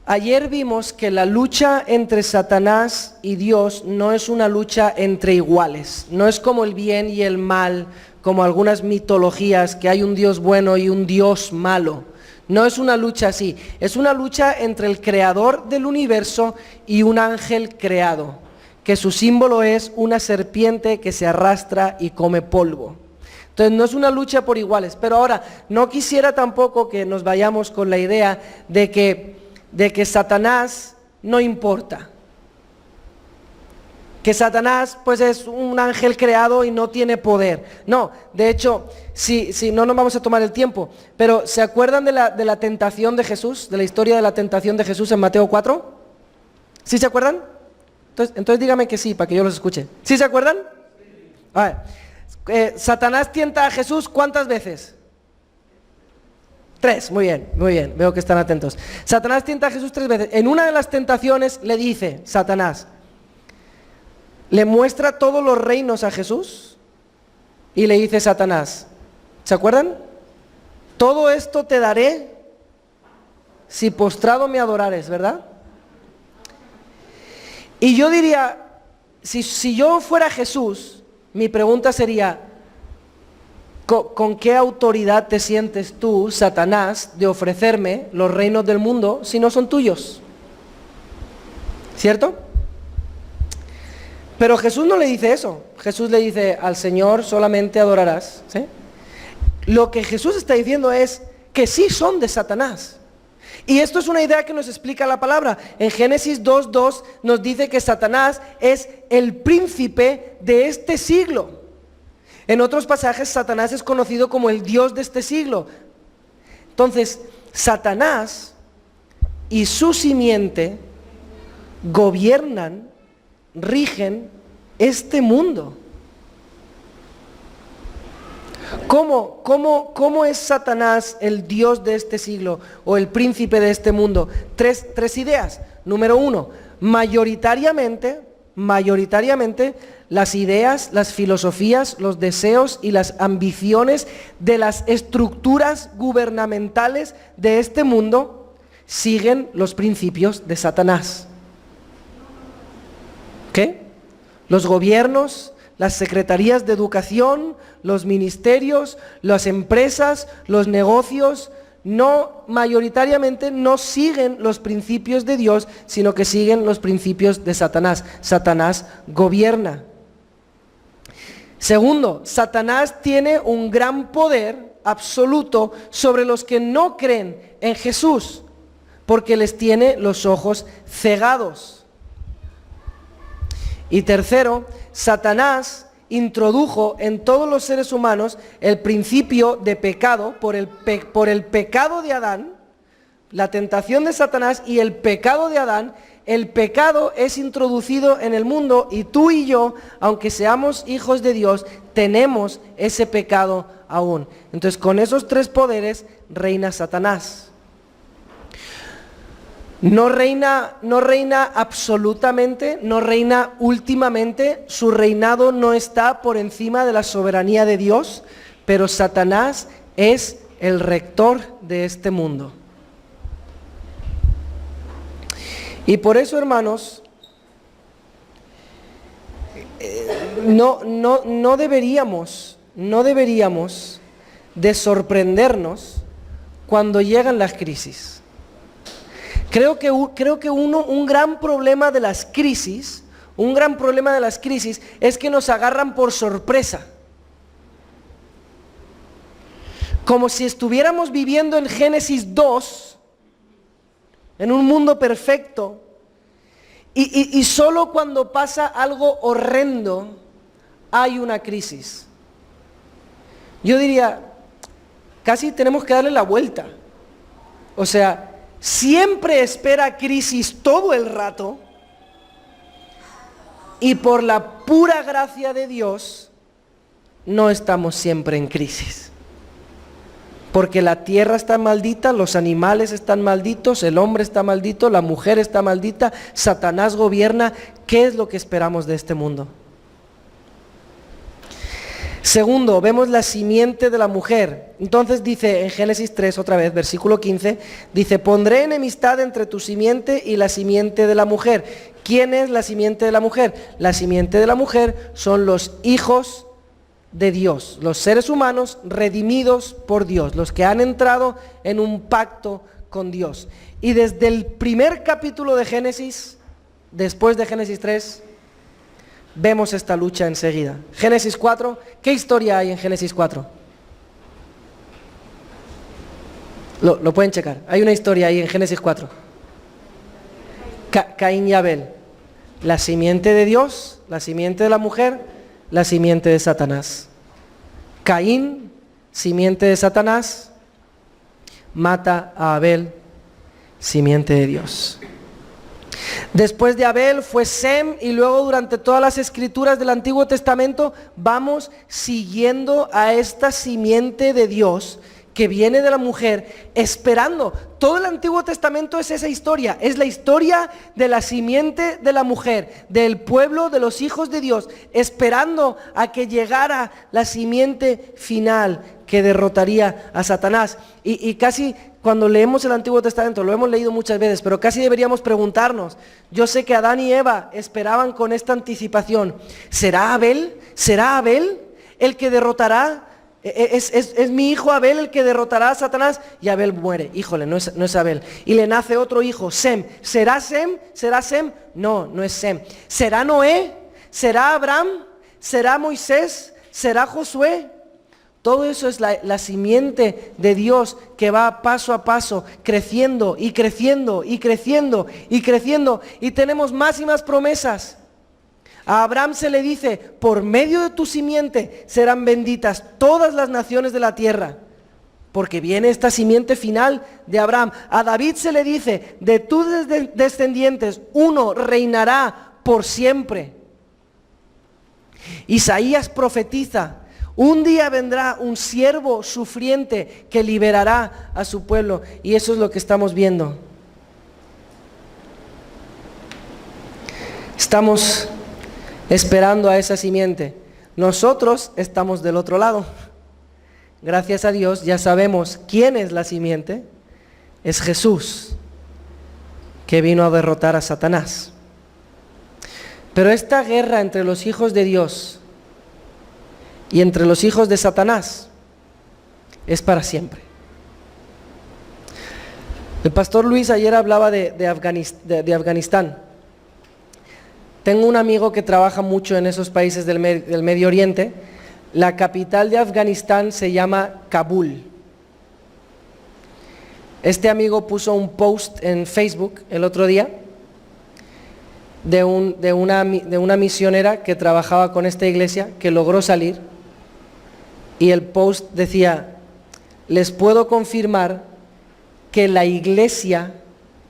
ayer vimos que la lucha entre Satanás y Dios no es una lucha entre iguales. No es como el bien y el mal, como algunas mitologías, que hay un Dios bueno y un Dios malo. No es una lucha así, es una lucha entre el creador del universo y un ángel creado, que su símbolo es una serpiente que se arrastra y come polvo. Entonces no es una lucha por iguales, pero ahora no quisiera tampoco que nos vayamos con la idea de que Satanás no importa. Que Satanás pues es un ángel creado y no tiene poder. No, de hecho, si no nos vamos a tomar el tiempo, pero ¿se acuerdan de la tentación de Jesús? De la historia de la tentación de Jesús en Mateo 4. ¿Sí se acuerdan? Entonces dígame que sí, para que yo los escuche. ¿Sí se acuerdan? A ver, Satanás tienta a Jesús ¿cuántas veces? 3, muy bien, veo que están atentos. Satanás tienta a Jesús 3 veces. En una de las tentaciones le dice Satanás, le muestra todos los reinos a Jesús y le dice Satanás, ¿se acuerdan? Todo esto te daré si postrado me adorares, ¿verdad? Y yo diría, si yo fuera Jesús, mi pregunta sería, ¿con qué autoridad te sientes tú, Satanás, de ofrecerme los reinos del mundo si no son tuyos? ¿Cierto? Pero Jesús no le dice eso. Jesús le dice, al Señor solamente adorarás. ¿Sí? Lo que Jesús está diciendo es que sí son de Satanás. Y esto es una idea que nos explica la palabra. En Génesis 2:2 nos dice que Satanás es el príncipe de este siglo. En otros pasajes Satanás es conocido como el Dios de este siglo. Entonces, Satanás y su simiente gobiernan, rigen este mundo. ¿Cómo es Satanás el Dios de este siglo o el príncipe de este mundo? Tres ideas. Número 1, mayoritariamente las ideas, las filosofías, los deseos y las ambiciones de las estructuras gubernamentales de este mundo siguen los principios de Satanás. ¿Qué? Los gobiernos, las secretarías de educación, los ministerios, las empresas, los negocios, mayoritariamente no siguen los principios de Dios, sino que siguen los principios de Satanás. Satanás gobierna. Segundo, Satanás tiene un gran poder absoluto sobre los que no creen en Jesús, porque les tiene los ojos cegados. Y tercero, Satanás introdujo en todos los seres humanos el principio de pecado por el pecado de Adán, la tentación de Satanás y el pecado de Adán. El pecado es introducido en el mundo y tú y yo, aunque seamos hijos de Dios, tenemos ese pecado aún. Entonces, con esos tres poderes reina Satanás. No reina absolutamente, no reina últimamente, su reinado no está por encima de la soberanía de Dios, pero Satanás es el rector de este mundo. Y por eso, hermanos, no deberíamos de sorprendernos cuando llegan las crisis. Creo que un gran problema de las crisis es que nos agarran por sorpresa. Como si estuviéramos viviendo en Génesis 2, en un mundo perfecto, y solo cuando pasa algo horrendo hay una crisis. Yo diría, casi tenemos que darle la vuelta. O sea, siempre espera crisis todo el rato, y por la pura gracia de Dios no estamos siempre en crisis. Porque la tierra está maldita, los animales están malditos, el hombre está maldito, la mujer está maldita, Satanás gobierna. ¿Qué es lo que esperamos de este mundo? Segundo, vemos la simiente de la mujer. Entonces dice en Génesis 3, otra vez, versículo 15, dice: pondré enemistad entre tu simiente y la simiente de la mujer. ¿Quién es la simiente de la mujer? La simiente de la mujer son los hijos de Dios, los seres humanos redimidos por Dios, los que han entrado en un pacto con Dios. Y desde el primer capítulo de Génesis, después de Génesis 3, vemos esta lucha enseguida. Génesis 4, ¿qué historia hay en Génesis 4? Lo pueden checar, hay una historia ahí en Génesis 4. Caín y Abel, la simiente de Dios, la simiente de la mujer, la simiente de Satanás. Caín, simiente de Satanás, mata a Abel, simiente de Dios. Después de Abel fue Sem, y luego durante todas las escrituras del Antiguo Testamento vamos siguiendo a esta simiente de Dios que viene de la mujer, esperando. Todo el Antiguo Testamento es esa historia, es la historia de la simiente de la mujer, del pueblo, de los hijos de Dios, esperando a que llegara la simiente final que derrotaría a Satanás. Y casi cuando leemos el Antiguo Testamento, lo hemos leído muchas veces, pero casi deberíamos preguntarnos, yo sé que Adán y Eva esperaban con esta anticipación, ¿será Abel el que derrotará? ¿Es mi hijo Abel el que derrotará a Satanás? Y Abel muere. Híjole, no es Abel. Y le nace otro hijo, Sem. ¿Será Sem? ¿Será Sem? No, no es Sem. ¿Será Noé? ¿Será Abraham? ¿Será Moisés? ¿Será Josué? Todo eso es la simiente de Dios que va paso a paso, creciendo y creciendo y creciendo y creciendo. Y tenemos más y más promesas. A Abraham se le dice, por medio de tu simiente serán benditas todas las naciones de la tierra, porque viene esta simiente final de Abraham. A David se le dice, de tus descendientes uno reinará por siempre. Isaías profetiza, un día vendrá un siervo sufriente que liberará a su pueblo, y eso es lo que estamos viendo. Estamos esperando a esa simiente. Nosotros estamos del otro lado. Gracias a Dios ya sabemos quién es la simiente. Es Jesús, que vino a derrotar a Satanás. Pero esta guerra entre los hijos de Dios y entre los hijos de Satanás es para siempre. El pastor Luis ayer hablaba de Afganistán. Tengo un amigo que trabaja mucho en esos países del Medio Oriente. La capital de Afganistán se llama Kabul. Este amigo puso un post en Facebook el otro día de una misionera que trabajaba con esta iglesia, que logró salir, y el post decía: les puedo confirmar que la iglesia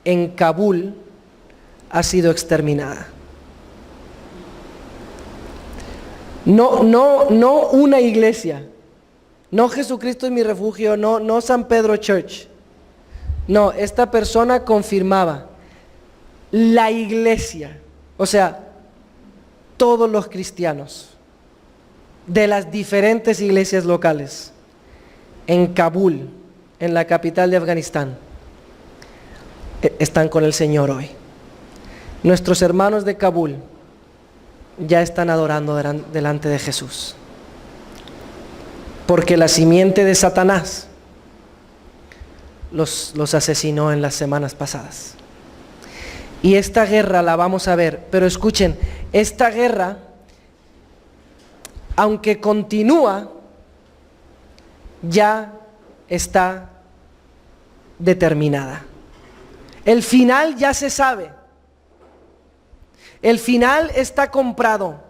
en Kabul ha sido exterminada. No una iglesia, no Jesucristo es mi refugio, no San Pedro Church. No, esta persona confirmaba: la iglesia, o sea, todos los cristianos de las diferentes iglesias locales en Kabul, en la capital de Afganistán, están con el Señor hoy. Nuestros hermanos de Kabul ya están adorando delante de Jesús, porque la simiente de Satanás los asesinó en las semanas pasadas. Y esta guerra la vamos a ver, pero escuchen, esta guerra, aunque continúa, ya está determinada. El final ya se sabe. El final está comprado.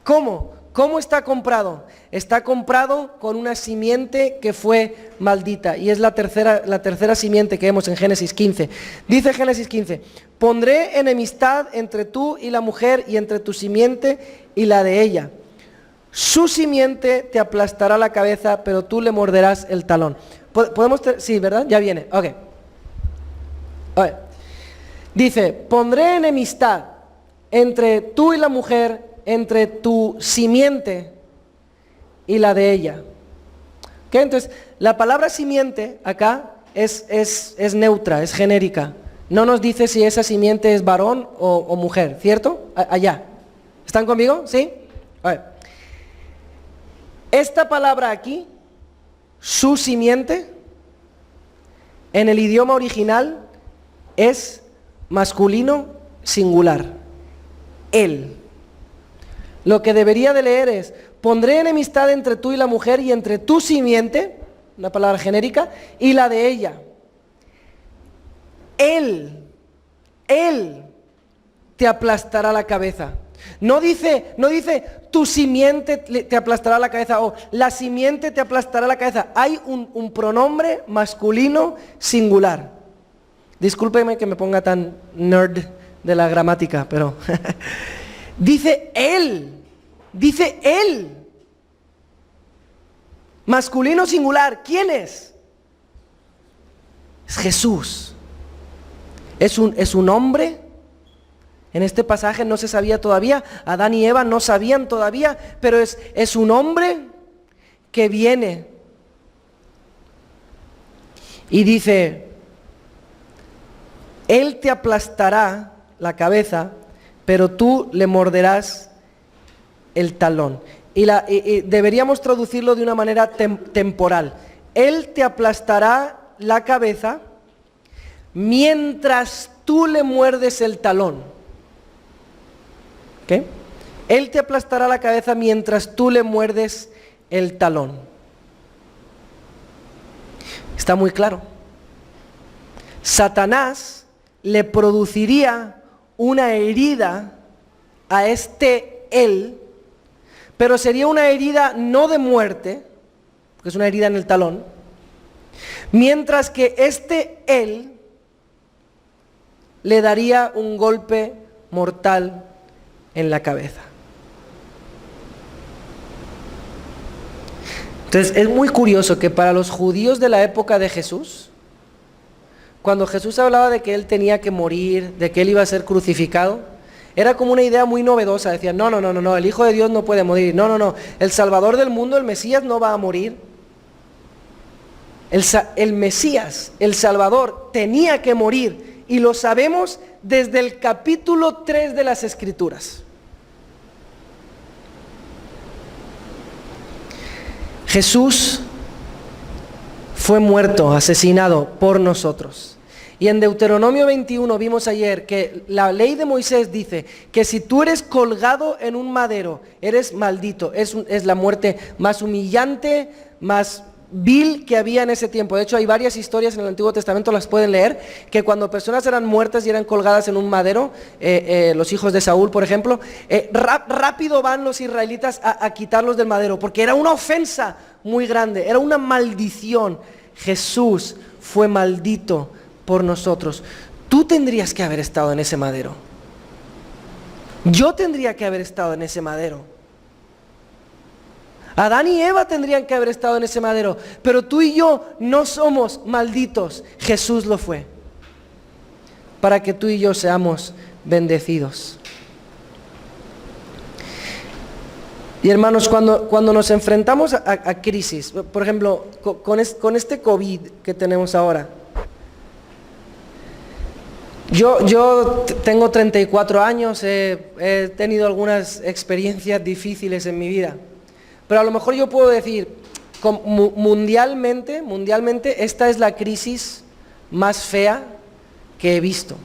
¿Cómo? ¿Cómo está comprado? Está comprado con una simiente que fue maldita, y es la tercera simiente que vemos en Génesis 15. Dice Génesis 15: pondré enemistad entre tú y la mujer, y entre tu simiente y la de ella. Su simiente te aplastará la cabeza, pero tú le morderás el talón. Sí, ¿verdad? Ya viene. Ok. Dice: pondré enemistad entre tú y la mujer, entre tu simiente y la de ella. ¿Okay? Entonces, la palabra simiente acá es neutra, es genérica. No nos dice si esa simiente es varón o mujer, ¿cierto? Allá. ¿Están conmigo? ¿Sí? Esta palabra aquí, su simiente, en el idioma original es masculino singular. Él. Lo que debería de leer es: pondré enemistad entre tú y la mujer, y entre tu simiente, una palabra genérica, y la de ella. Él te aplastará la cabeza. No dice tu simiente te aplastará la cabeza o la simiente te aplastará la cabeza. Hay un pronombre masculino singular. Discúlpeme que me ponga tan nerd de la gramática, pero dice él. Masculino singular. ¿Quién es? Es Jesús. Es un hombre. En este pasaje no se sabía todavía, Adán y Eva no sabían todavía, pero es un hombre que viene y dice: Él te aplastará la cabeza, pero tú le morderás el talón. Y deberíamos traducirlo de una manera temporal. Él te aplastará la cabeza mientras tú le muerdes el talón. ¿Qué? Él te aplastará la cabeza mientras tú le muerdes el talón. Está muy claro. Satanás le produciría una herida a él, pero sería una herida no de muerte, porque es una herida en el talón, mientras que él le daría un golpe mortal en la cabeza. Entonces es muy curioso que para los judíos de la época de Jesús, cuando Jesús hablaba de que él tenía que morir, de que él iba a ser crucificado, era como una idea muy novedosa. Decían: no, el Hijo de Dios no puede morir, no, el Salvador del mundo, el Mesías, no va a morir. El Mesías, el Salvador, tenía que morir, y lo sabemos desde el capítulo 3 de las Escrituras. Jesús fue muerto, asesinado por nosotros. Y en Deuteronomio 21 vimos ayer que la ley de Moisés dice que si tú eres colgado en un madero, eres maldito. Es la muerte más humillante, más vil que había en ese tiempo. De hecho, hay varias historias en el Antiguo Testamento, las pueden leer, que cuando personas eran muertas y eran colgadas en un madero, los hijos de Saúl, por ejemplo, rápido van los israelitas a quitarlos del madero, porque era una ofensa muy grande, era una maldición. Jesús fue maldito por nosotros. Tú tendrías que haber estado en ese madero. Yo tendría que haber estado en ese madero. Adán y Eva tendrían que haber estado en ese madero. Pero tú y yo no somos malditos. Jesús lo fue. Para que tú y yo seamos bendecidos. Y hermanos, cuando nos enfrentamos a crisis, por ejemplo, con este COVID que tenemos ahora, Yo tengo 34 años, he tenido algunas experiencias difíciles en mi vida, pero a lo mejor yo puedo decir, mundialmente, esta es la crisis más fea que he visto.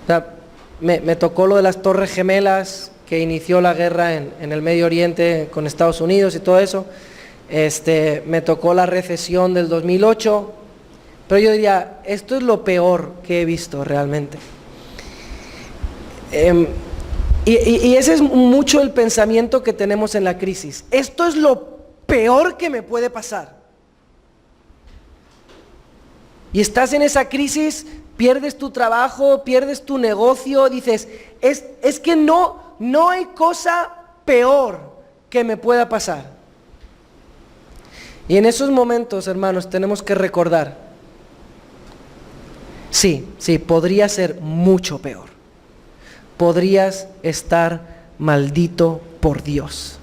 O sea, me tocó lo de las Torres Gemelas, que inició la guerra en el Medio Oriente con Estados Unidos y todo eso. Me tocó la recesión del 2008. Pero yo diría, esto es lo peor que he visto realmente. Y ese es mucho el pensamiento que tenemos en la crisis. Esto es lo peor que me puede pasar. Y estás en esa crisis, pierdes tu trabajo, pierdes tu negocio, dices, es que no hay cosa peor que me pueda pasar. Y en esos momentos, hermanos, tenemos que recordar, sí, podría ser mucho peor. Podrías estar maldito por Dios.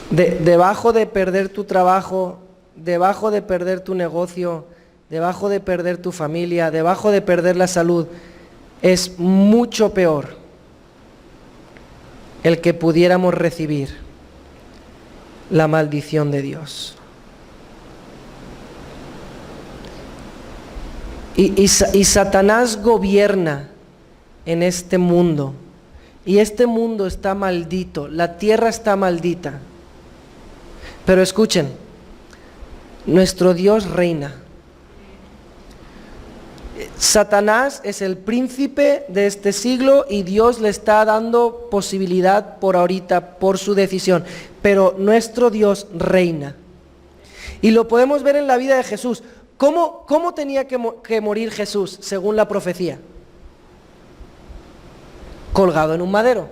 Debajo de perder tu trabajo, debajo de perder tu negocio, debajo de perder tu familia, debajo de perder la salud, es mucho peor el que pudiéramos recibir la maldición de Dios. Y Satanás gobierna en este mundo. Y este mundo está maldito. La tierra está maldita. Pero escuchen, nuestro Dios reina. Satanás es el príncipe de este siglo y Dios le está dando posibilidad por ahorita, por su decisión. Pero nuestro Dios reina. Y lo podemos ver en la vida de Jesús. ¿Cómo tenía que morir Jesús según la profecía? Colgado en un madero.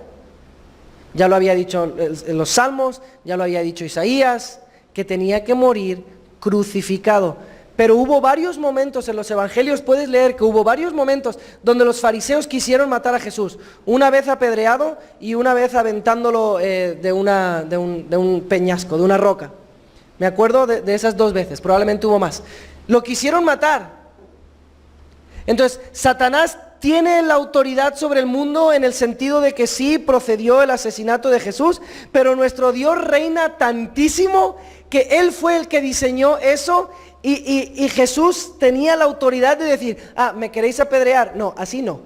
Ya lo había dicho en los Salmos, ya lo había dicho Isaías, que tenía que morir crucificado. Pero hubo varios momentos en los evangelios, puedes leer que hubo varios momentos donde los fariseos quisieron matar a Jesús. Una vez apedreado y una vez aventándolo de un peñasco, de una roca. Me acuerdo de esas dos veces, probablemente hubo más. Lo quisieron matar. Entonces, Satanás tiene la autoridad sobre el mundo en el sentido de que sí procedió el asesinato de Jesús, pero nuestro Dios reina tantísimo que Él fue el que diseñó eso y Jesús tenía la autoridad de decir, ¿me queréis apedrear? No, así no.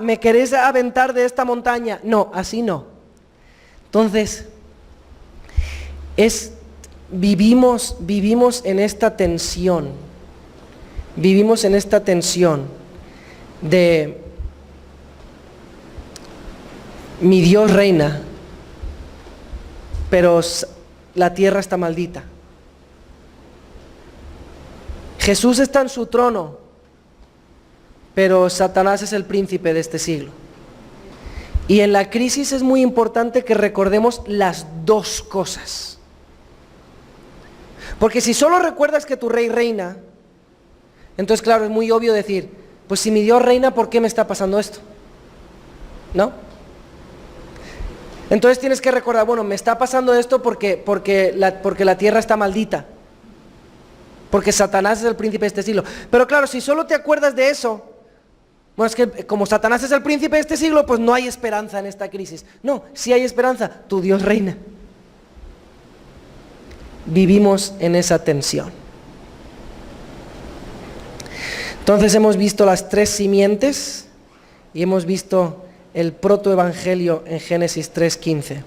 ¿Me queréis aventar de esta montaña? No, así no. Entonces, vivimos en esta tensión. Vivimos en esta tensión de mi Dios reina, pero la tierra está maldita. Jesús está en su trono, pero Satanás es el príncipe de este siglo. Y en la crisis es muy importante que recordemos las dos cosas. Porque si solo recuerdas que tu rey reina, entonces claro, es muy obvio decir, pues si mi Dios reina, ¿por qué me está pasando esto? ¿No? Entonces tienes que recordar, bueno, me está pasando esto porque la tierra está maldita. Porque Satanás es el príncipe de este siglo. Pero claro, si solo te acuerdas de eso, Bueno, es que como Satanás es el príncipe de este siglo, pues no hay esperanza en esta crisis. No, sí hay esperanza, tu Dios reina. Vivimos en esa tensión. Entonces hemos visto las 3 simientes y hemos visto el protoevangelio en Génesis 3:15.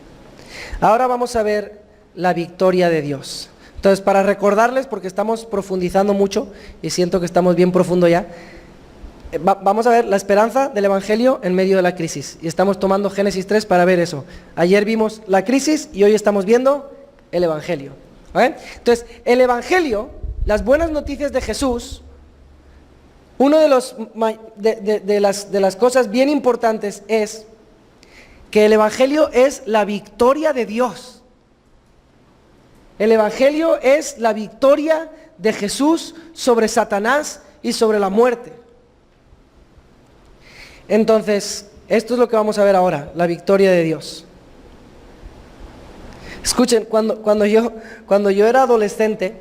Ahora vamos a ver la victoria de Dios. Entonces, para recordarles, porque estamos profundizando mucho y siento que estamos bien profundo ya, vamos a ver la esperanza del evangelio en medio de la crisis. Y estamos tomando Génesis 3 para ver eso. Ayer vimos la crisis y hoy estamos viendo el evangelio. ¿Vale? Entonces, el evangelio, las buenas noticias de Jesús, uno de las cosas bien importantes es que el evangelio es la victoria de Dios. El evangelio es la victoria de Jesús sobre Satanás y sobre la muerte. Entonces, esto es lo que vamos a ver ahora, la victoria de Dios. Escuchen, cuando yo era adolescente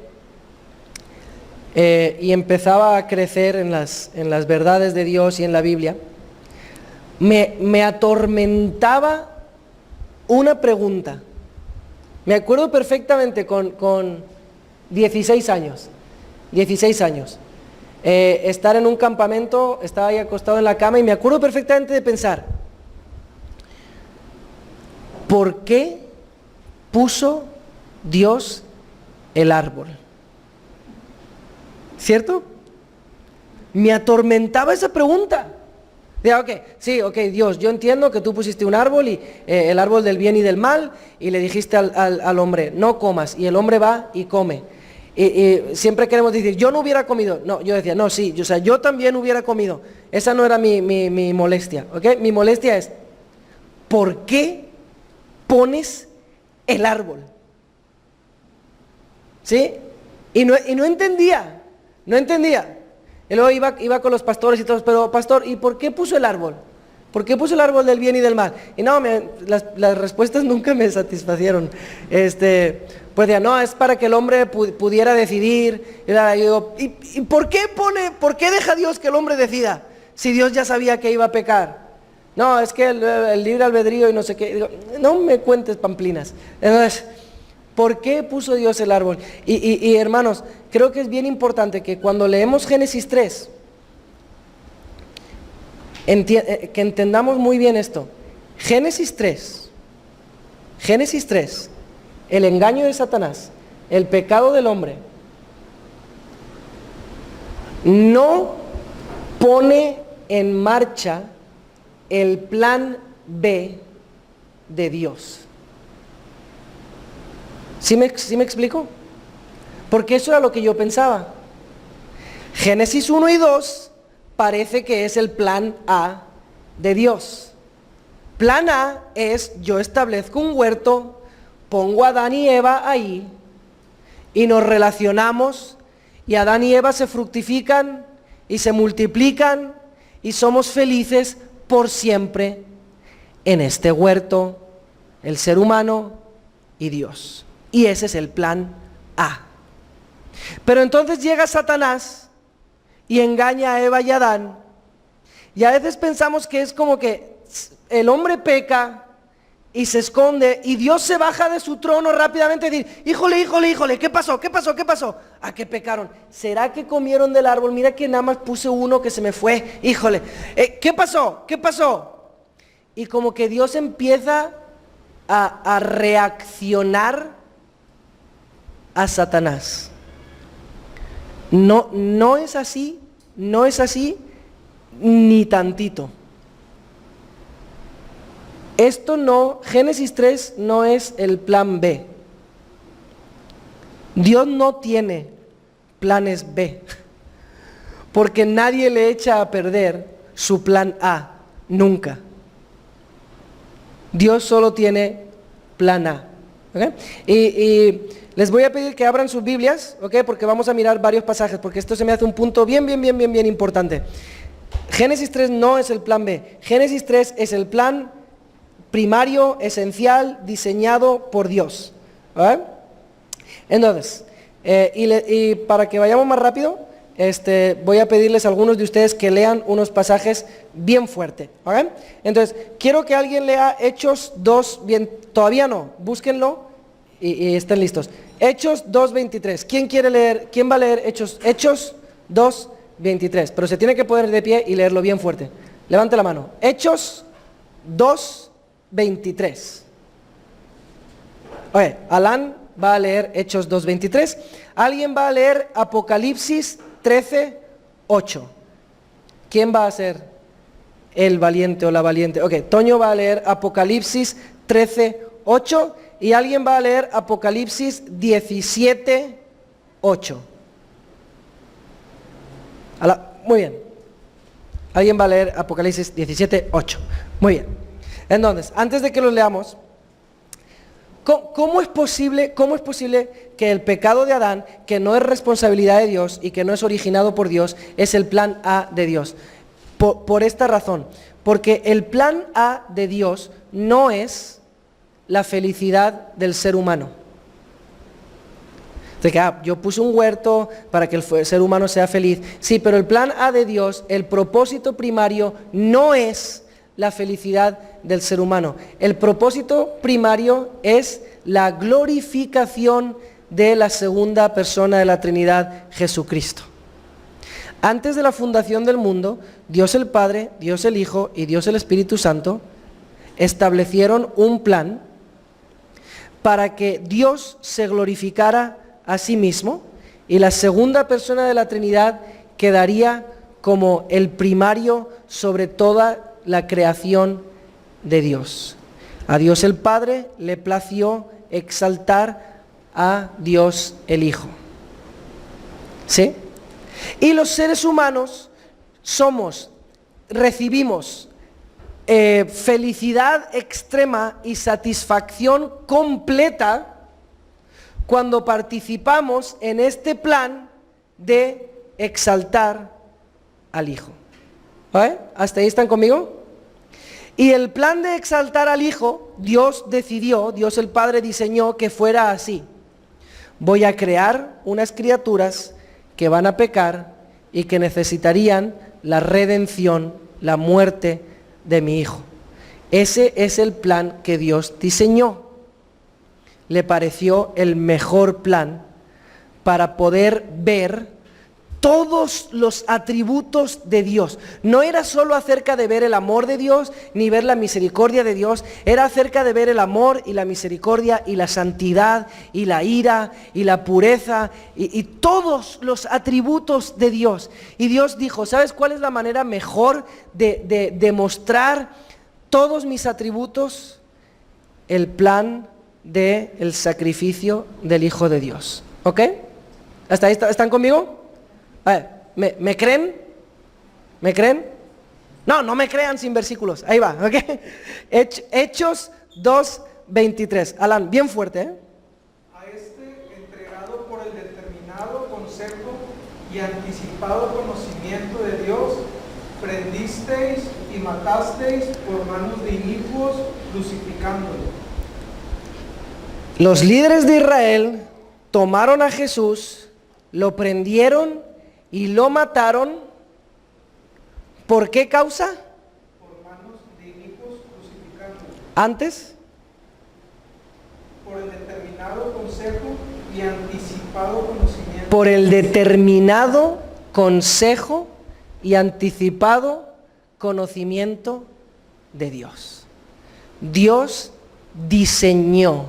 y empezaba a crecer en las verdades de Dios y en la Biblia, me atormentaba una pregunta. Me acuerdo perfectamente con 16 años. Estar en un campamento, estaba ahí acostado en la cama y me acuerdo perfectamente de pensar, ¿por qué puso Dios el árbol? ¿Cierto? Me atormentaba esa pregunta. Dios, yo entiendo que tú pusiste un árbol, y el árbol del bien y del mal, y le dijiste al hombre, no comas, y el hombre va y come. Y siempre queremos decir, yo no hubiera comido. No, yo decía, no, sí, yo también hubiera comido. Esa no era mi molestia, ¿ok? Mi molestia es, ¿por qué pones el árbol? ¿Sí? Y no entendía. Y luego iba con los pastores y todos, pero pastor, ¿y por qué puso el árbol? ¿Por qué puso el árbol del bien y del mal? Y no, las respuestas nunca me satisfacieron. Pues decía, no, es para que el hombre pudiera decidir. Y yo digo, ¿y por qué deja Dios que el hombre decida? Si Dios ya sabía que iba a pecar. No, es que el libre albedrío y no sé qué. Digo, no me cuentes pamplinas. Entonces, ¿por qué puso Dios el árbol? Y hermanos, creo que es bien importante que cuando leemos Génesis 3, que entendamos muy bien esto. Génesis 3, el engaño de Satanás, el pecado del hombre, no pone en marcha el plan B de Dios. ¿Sí me explico? Porque eso era lo que yo pensaba. Génesis 1 y 2 parece que es el plan A de Dios. Plan A es, yo establezco un huerto, pongo a Adán y Eva ahí, y nos relacionamos, y Adán y Eva se fructifican, y se multiplican, y somos felices por siempre en este huerto, el ser humano y Dios. Y ese es el plan A. Pero entonces llega Satanás y engaña a Eva y a Adán, y a veces pensamos que es como que el hombre peca y se esconde, y Dios se baja de su trono rápidamente y dice, híjole, ¿qué pasó? ¿A qué pecaron? ¿Será que comieron del árbol? Mira que nada más puse uno que se me fue, híjole, ¿qué pasó? Y como que Dios empieza a reaccionar a Satanás. No es así ni tantito. Génesis 3 no es el plan B. Dios no tiene planes B, porque nadie le echa a perder su plan A, nunca. Dios solo tiene plan A. ¿Okay? Y les voy a pedir que abran sus Biblias, ¿okay? Porque vamos a mirar varios pasajes, porque esto se me hace un punto bien importante. Génesis 3 no es el plan B. Génesis 3 es el plan primario, esencial, diseñado por Dios. ¿Vale? Entonces, y para que vayamos más rápido, voy a pedirles a algunos de ustedes que lean unos pasajes bien fuerte, ¿ok? Entonces, quiero que alguien lea Hechos 2, bien, todavía no, búsquenlo y estén listos. Hechos 2:23. ¿Quién va a leer Hechos 2:23? Pero se tiene que poner de pie y leerlo bien fuerte. Levante la mano. Hechos 2:23. Oye, Alan va a leer Hechos 2:23. Alguien va a leer Apocalipsis 13:8. ¿Quién va a ser el valiente o la valiente? Ok, Toño va a leer Apocalipsis 13:8 y alguien va a leer Apocalipsis 17:8. Muy bien. Alguien va a leer Apocalipsis 17:8. Muy bien. Entonces, antes de que los leamos, ¿cómo es posible que el pecado de Adán, que no es responsabilidad de Dios y que no es originado por Dios, es el plan A de Dios? Por esta razón, porque el plan A de Dios no es la felicidad del ser humano. De que yo puse un huerto para que el ser humano sea feliz. Sí, pero el plan A de Dios, el propósito primario no es la felicidad del ser humano. El propósito primario es la glorificación de la segunda persona de la Trinidad, Jesucristo. Antes de la fundación del mundo, Dios el Padre, Dios el Hijo y Dios el Espíritu Santo establecieron un plan para que Dios se glorificara a sí mismo y la segunda persona de la Trinidad quedaría como el primario sobre toda la creación de Dios. A Dios el Padre le plació exaltar a Dios el Hijo. ¿Sí? Y los seres humanos recibimos felicidad extrema y satisfacción completa cuando participamos en este plan de exaltar al Hijo. ¿Vale? ¿Hasta ahí están conmigo? Y el plan de exaltar al Hijo, Dios el Padre diseñó que fuera así. Voy a crear unas criaturas que van a pecar y que necesitarían la redención, la muerte de mi Hijo. Ese es el plan que Dios diseñó. Le pareció el mejor plan para poder ver todos los atributos de Dios. No era solo acerca de ver el amor de Dios, ni ver la misericordia de Dios, era acerca de ver el amor y la misericordia y la santidad y la ira y la pureza y todos los atributos de Dios. Y Dios dijo, ¿sabes cuál es la manera mejor de demostrar todos mis atributos? El plan del sacrificio del Hijo de Dios. ¿Ok? ¿Hasta ahí están conmigo? A ver, ¿me creen? ¿Me creen? No me crean sin versículos. Ahí va, ¿ok? Hechos 2:23. Alan, bien fuerte, ¿eh? A entregado por el determinado consejo y anticipado conocimiento de Dios, prendisteis y matasteis por manos de inicuos, crucificándolo. Los líderes de Israel tomaron a Jesús, lo prendieron y lo mataron. ¿Por qué causa? Por manos de inicuos crucificándolo. Antes. Por el determinado consejo y anticipado conocimiento. Por el determinado consejo y anticipado conocimiento de Dios. Dios diseñó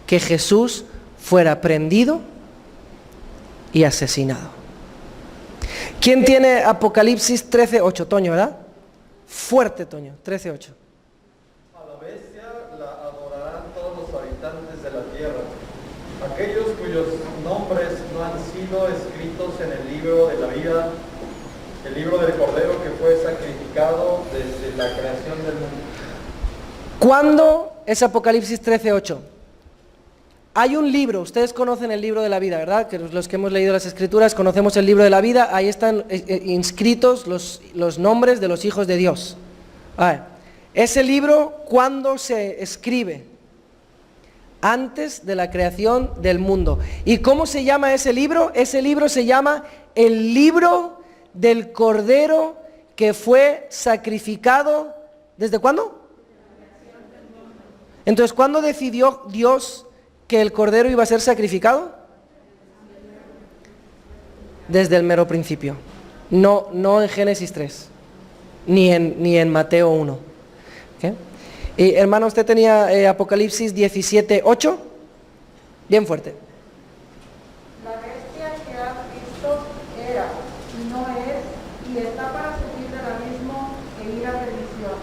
que Jesús fuera prendido y asesinado. ¿Quién tiene Apocalipsis 13:8? Toño, ¿verdad? Fuerte, Toño, 13:8. A la bestia la adorarán todos los habitantes de la tierra, aquellos cuyos nombres no han sido escritos en el libro de la vida, el libro del Cordero que fue sacrificado desde la creación del mundo. ¿Cuándo es Apocalipsis 13:8? Hay un libro, ustedes conocen el libro de la vida, ¿verdad? Que los que hemos leído las Escrituras conocemos el libro de la vida, ahí están inscritos los nombres de los hijos de Dios. A ver, ese libro, ¿cuándo se escribe? Antes de la creación del mundo. ¿Y cómo se llama ese libro? Ese libro se llama el libro del Cordero que fue sacrificado. ¿Desde cuándo? Entonces, ¿cuándo decidió Dios que el Cordero iba a ser sacrificado? Desde el mero principio. No en Génesis 3, ni en Mateo 1. ¿Okay? Y hermano, ¿usted tenía Apocalipsis 17:8? Bien fuerte. La bestia que has visto era y no es, y está para subir del abismo e ir a perdición.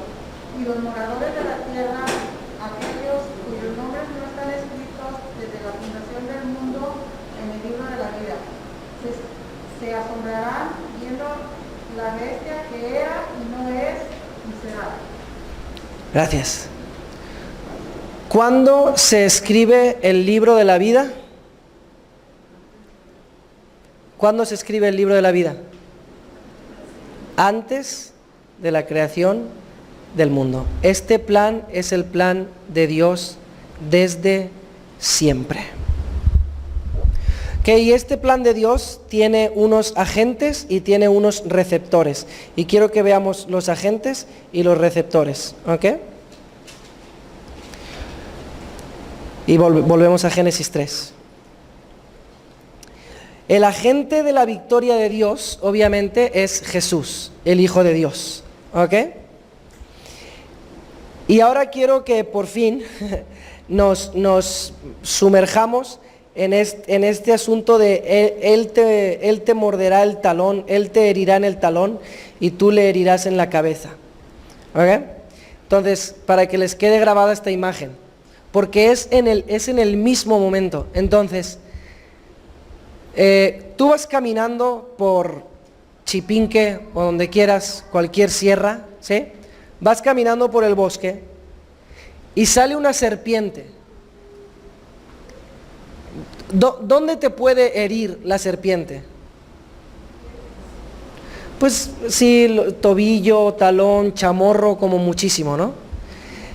Y los moradores de la tierra, aquellos cuyos nombres no están escritos desde la fundación del mundo en el libro de la vida, se asombrarán viendo la bestia que era y no es y será. Gracias. ¿Cuándo se escribe el libro de la vida? ¿Cuándo se escribe el libro de la vida? Antes de la creación del mundo. Este plan es el plan de Dios desde siempre. Y este plan de Dios tiene unos agentes y tiene unos receptores. Y quiero que veamos los agentes y los receptores. ¿Ok? Y volvemos a Génesis 3. El agente de la victoria de Dios, obviamente, es Jesús, el Hijo de Dios. ¿Ok? Y ahora quiero que por fin nos sumerjamos en este asunto de él te morderá el talón, Él te herirá en el talón y tú le herirás en la cabeza. ¿Ok? Entonces, para que les quede grabada esta imagen, porque es en el mismo momento. Entonces, tú vas caminando por Chipinque o donde quieras, cualquier sierra, ¿sí? Vas caminando por el bosque y sale una serpiente. ¿Dónde te puede herir la serpiente? Pues sí, tobillo, talón, chamorro, como muchísimo, ¿no?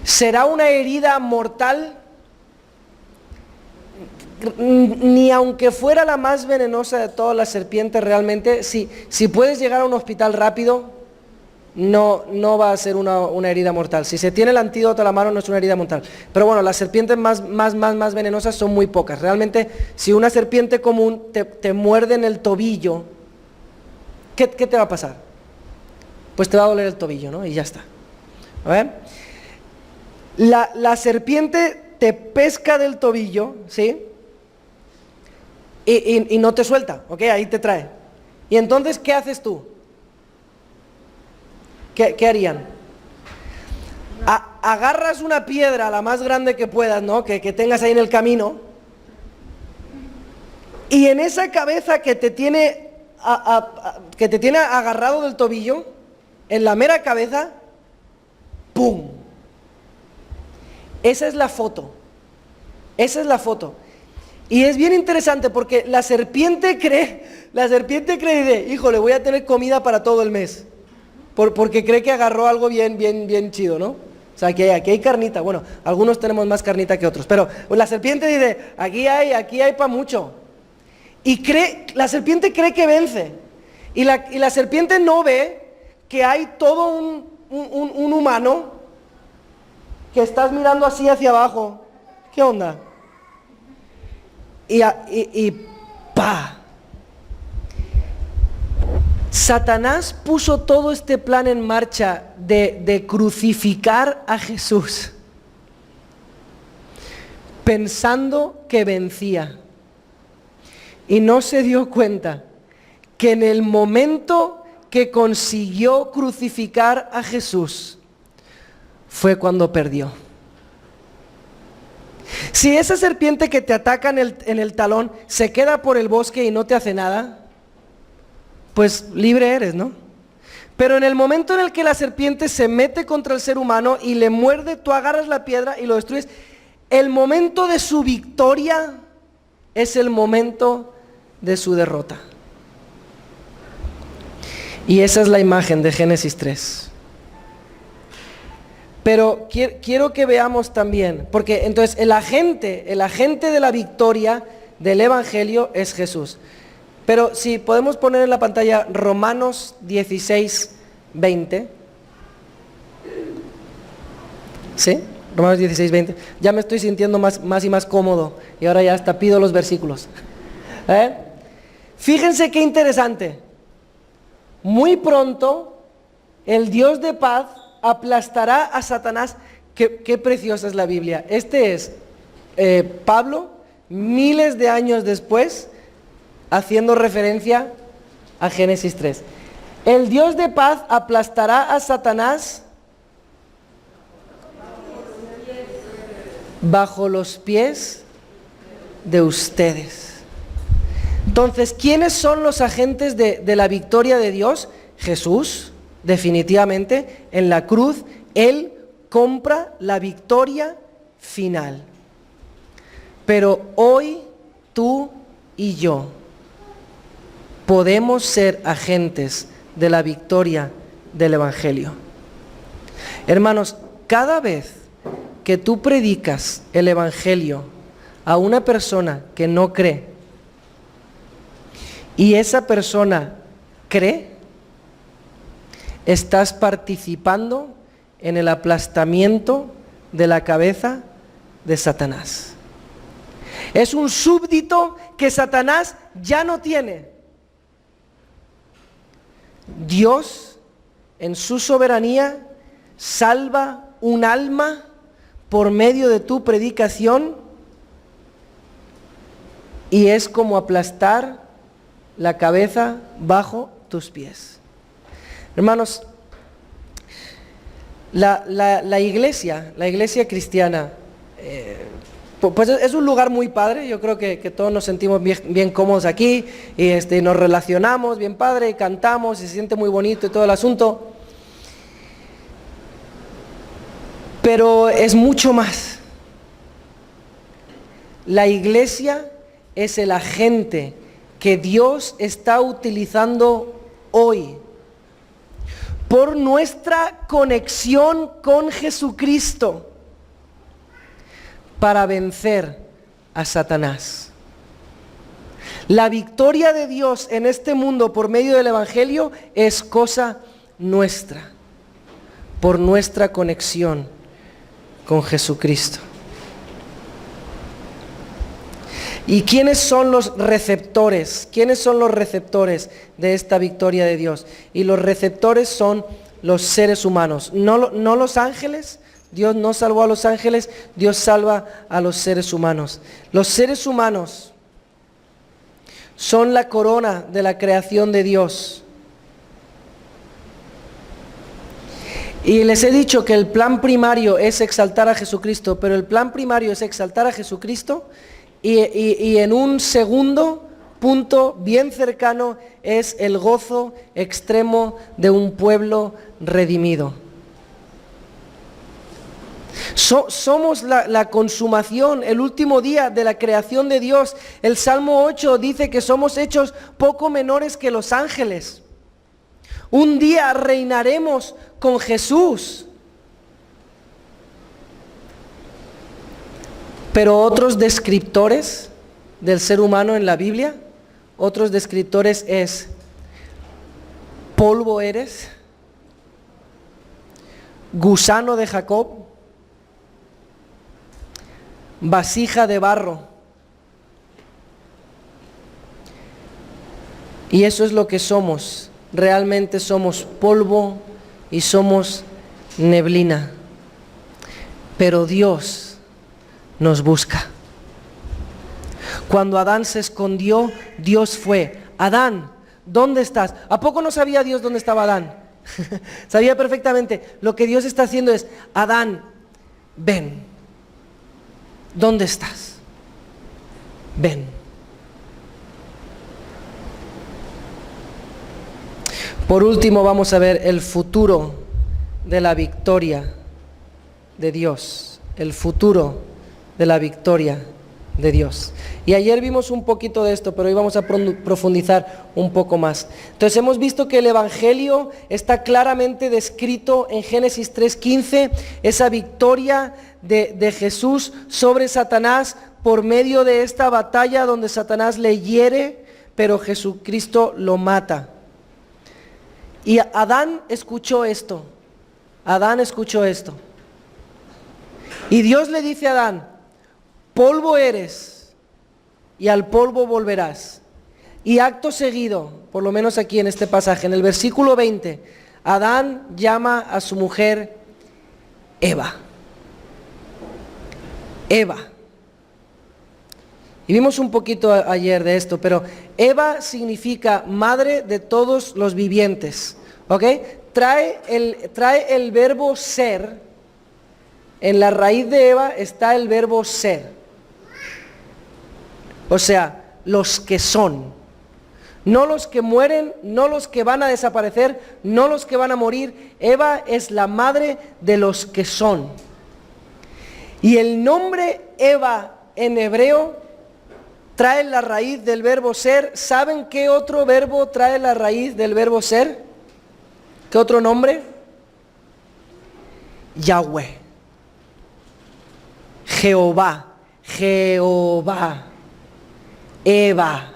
¿Será una herida mortal? Ni aunque fuera la más venenosa de todas las serpientes, realmente, si puedes llegar a un hospital rápido, no va a ser una herida mortal. Si se tiene el antídoto a la mano, no es una herida mortal. Pero bueno, las serpientes más venenosas son muy pocas. Realmente, si una serpiente común te muerde en el tobillo, ¿qué te va a pasar? Pues te va a doler el tobillo, ¿no? Y ya está. A ver. La serpiente te pesca del tobillo, ¿sí? Y no te suelta, ¿ok? Ahí te trae. Y entonces, ¿qué haces tú? ¿Qué harían? Agarras una piedra, la más grande que puedas, ¿no? Que tengas ahí en el camino. Y en esa cabeza que te tiene agarrado del tobillo, en la mera cabeza, ¡pum! Esa es la foto. Esa es la foto. Y es bien interesante porque la serpiente cree y dice, híjole, voy a tener comida para todo el mes. Porque cree que agarró algo bien chido, ¿no? O sea, que aquí hay carnita. Bueno, algunos tenemos más carnita que otros. Pero la serpiente dice, aquí hay para mucho. Y la serpiente cree que vence. Y la serpiente no ve que hay todo un humano que estás mirando así hacia abajo. ¿Qué onda? Y ¡pa! Satanás puso todo este plan en marcha de crucificar a Jesús, pensando que vencía. Y no se dio cuenta que en el momento que consiguió crucificar a Jesús, fue cuando perdió. Si esa serpiente que te ataca en el talón se queda por el bosque y no te hace nada, pues libre eres, ¿no? Pero en el momento en el que la serpiente se mete contra el ser humano y le muerde, tú agarras la piedra y lo destruyes. El momento de su victoria es el momento de su derrota. Y esa es la imagen de Génesis 3. Pero quiero que veamos también, porque entonces el agente de la victoria del Evangelio es Jesús. Pero si podemos poner en la pantalla Romanos 16, 20. ¿Sí? Romanos 16, 20. Ya me estoy sintiendo más y más cómodo. Y ahora ya hasta pido los versículos. Fíjense qué interesante. Muy pronto el Dios de paz aplastará a Satanás. Qué preciosa es la Biblia. Este es Pablo, miles de años después, haciendo referencia a Génesis 3. El Dios de paz aplastará a Satanás bajo los pies de ustedes. Entonces, ¿quiénes son los agentes de la victoria de Dios? Jesús, definitivamente, en la cruz, Él compra la victoria final. Pero hoy, tú y yo podemos ser agentes de la victoria del Evangelio. Hermanos, cada vez que tú predicas el Evangelio a una persona que no cree y esa persona cree, estás participando en el aplastamiento de la cabeza de Satanás. Es un súbdito que Satanás ya no tiene. Dios, en su soberanía, salva un alma por medio de tu predicación y es como aplastar la cabeza bajo tus pies. Hermanos, la iglesia cristiana, pues es un lugar muy padre. Yo creo que todos nos sentimos bien cómodos aquí y nos relacionamos bien padre, cantamos y se siente muy bonito y todo el asunto. Pero es mucho más. La iglesia es el agente que Dios está utilizando hoy por nuestra conexión con Jesucristo para vencer a Satanás. La victoria de Dios en este mundo por medio del Evangelio es cosa nuestra, por nuestra conexión con Jesucristo. ¿Y quiénes son los receptores? ¿Quiénes son los receptores de esta victoria de Dios? Y los receptores son los seres humanos, no los ángeles. Dios no salvó a los ángeles, Dios salva a los seres humanos. Los seres humanos son la corona de la creación de Dios. Y les he dicho que el plan primario es exaltar a Jesucristo, pero el plan primario es exaltar a Jesucristo y en un segundo punto bien cercano es el gozo extremo de un pueblo redimido. Somos la consumación, el último día de la creación de Dios. El Salmo 8 dice que somos hechos poco menores que los ángeles. Un día reinaremos con Jesús. Pero otros descriptores del ser humano en la Biblia, otros descriptores es: polvo eres, gusano de Jacob, vasija de barro. Y eso es lo que somos. Realmente somos polvo y somos neblina. Pero Dios nos busca. Cuando Adán se escondió, Dios fue: Adán, ¿dónde estás? ¿A poco no sabía Dios dónde estaba Adán? Sabía perfectamente. Lo que Dios está haciendo es: Adán, ven. ¿Dónde estás? Ven. Por último, vamos a ver el futuro de la victoria de Dios. El futuro de la victoria de Dios. Y ayer vimos un poquito de esto, pero hoy vamos a profundizar un poco más. Entonces hemos visto que el Evangelio está claramente descrito en Génesis 3:15, esa victoria de Jesús sobre Satanás por medio de esta batalla donde Satanás le hiere, pero Jesucristo lo mata. Y Adán escuchó esto. Adán escuchó esto. Y Dios le dice a Adán, polvo eres y al polvo volverás. Y acto seguido, por lo menos aquí en este pasaje, en el versículo 20, Adán llama a su mujer Eva. Eva. Y vimos un poquito ayer de esto, pero Eva significa madre de todos los vivientes. ¿Ok? Trae el verbo ser. En la raíz de Eva está el verbo ser. O sea, los que son. No los que mueren, no los que van a desaparecer, no los que van a morir. Eva es la madre de los que son. Y el nombre Eva en hebreo trae la raíz del verbo ser. ¿Saben qué otro verbo trae la raíz del verbo ser? ¿Qué otro nombre? Yahweh. Jehová, Jehová, Eva,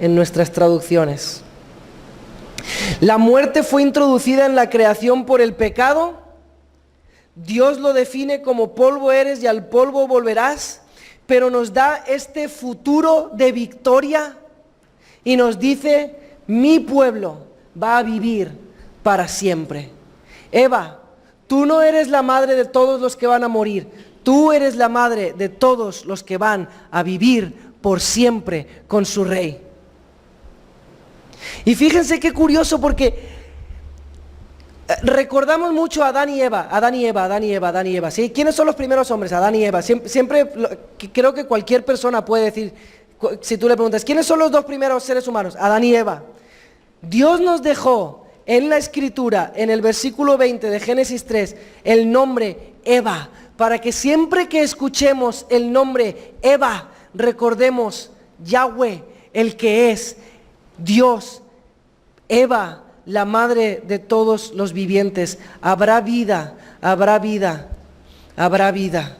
en nuestras traducciones. La muerte fue introducida en la creación por el pecado. Dios lo define como polvo eres y al polvo volverás, pero nos da este futuro de victoria y nos dice, mi pueblo va a vivir para siempre. Eva, tú no eres la madre de todos los que van a morir, tú eres la madre de todos los que van a vivir por siempre con su rey. Y fíjense qué curioso, porque recordamos mucho a Adán y Eva, Adán y Eva, Adán y Eva, Adán y Eva. ¿Sí? ¿Quiénes son los primeros hombres? Adán y Eva. Siempre creo que cualquier persona puede decir, si tú le preguntas, ¿quiénes son los dos primeros seres humanos? Adán y Eva. Dios nos dejó en la escritura, en el versículo 20 de Génesis 3, el nombre Eva, para que siempre que escuchemos el nombre Eva, recordemos Yahweh, el que es Dios. Eva, la madre de todos los vivientes. Habrá vida, habrá vida, habrá vida.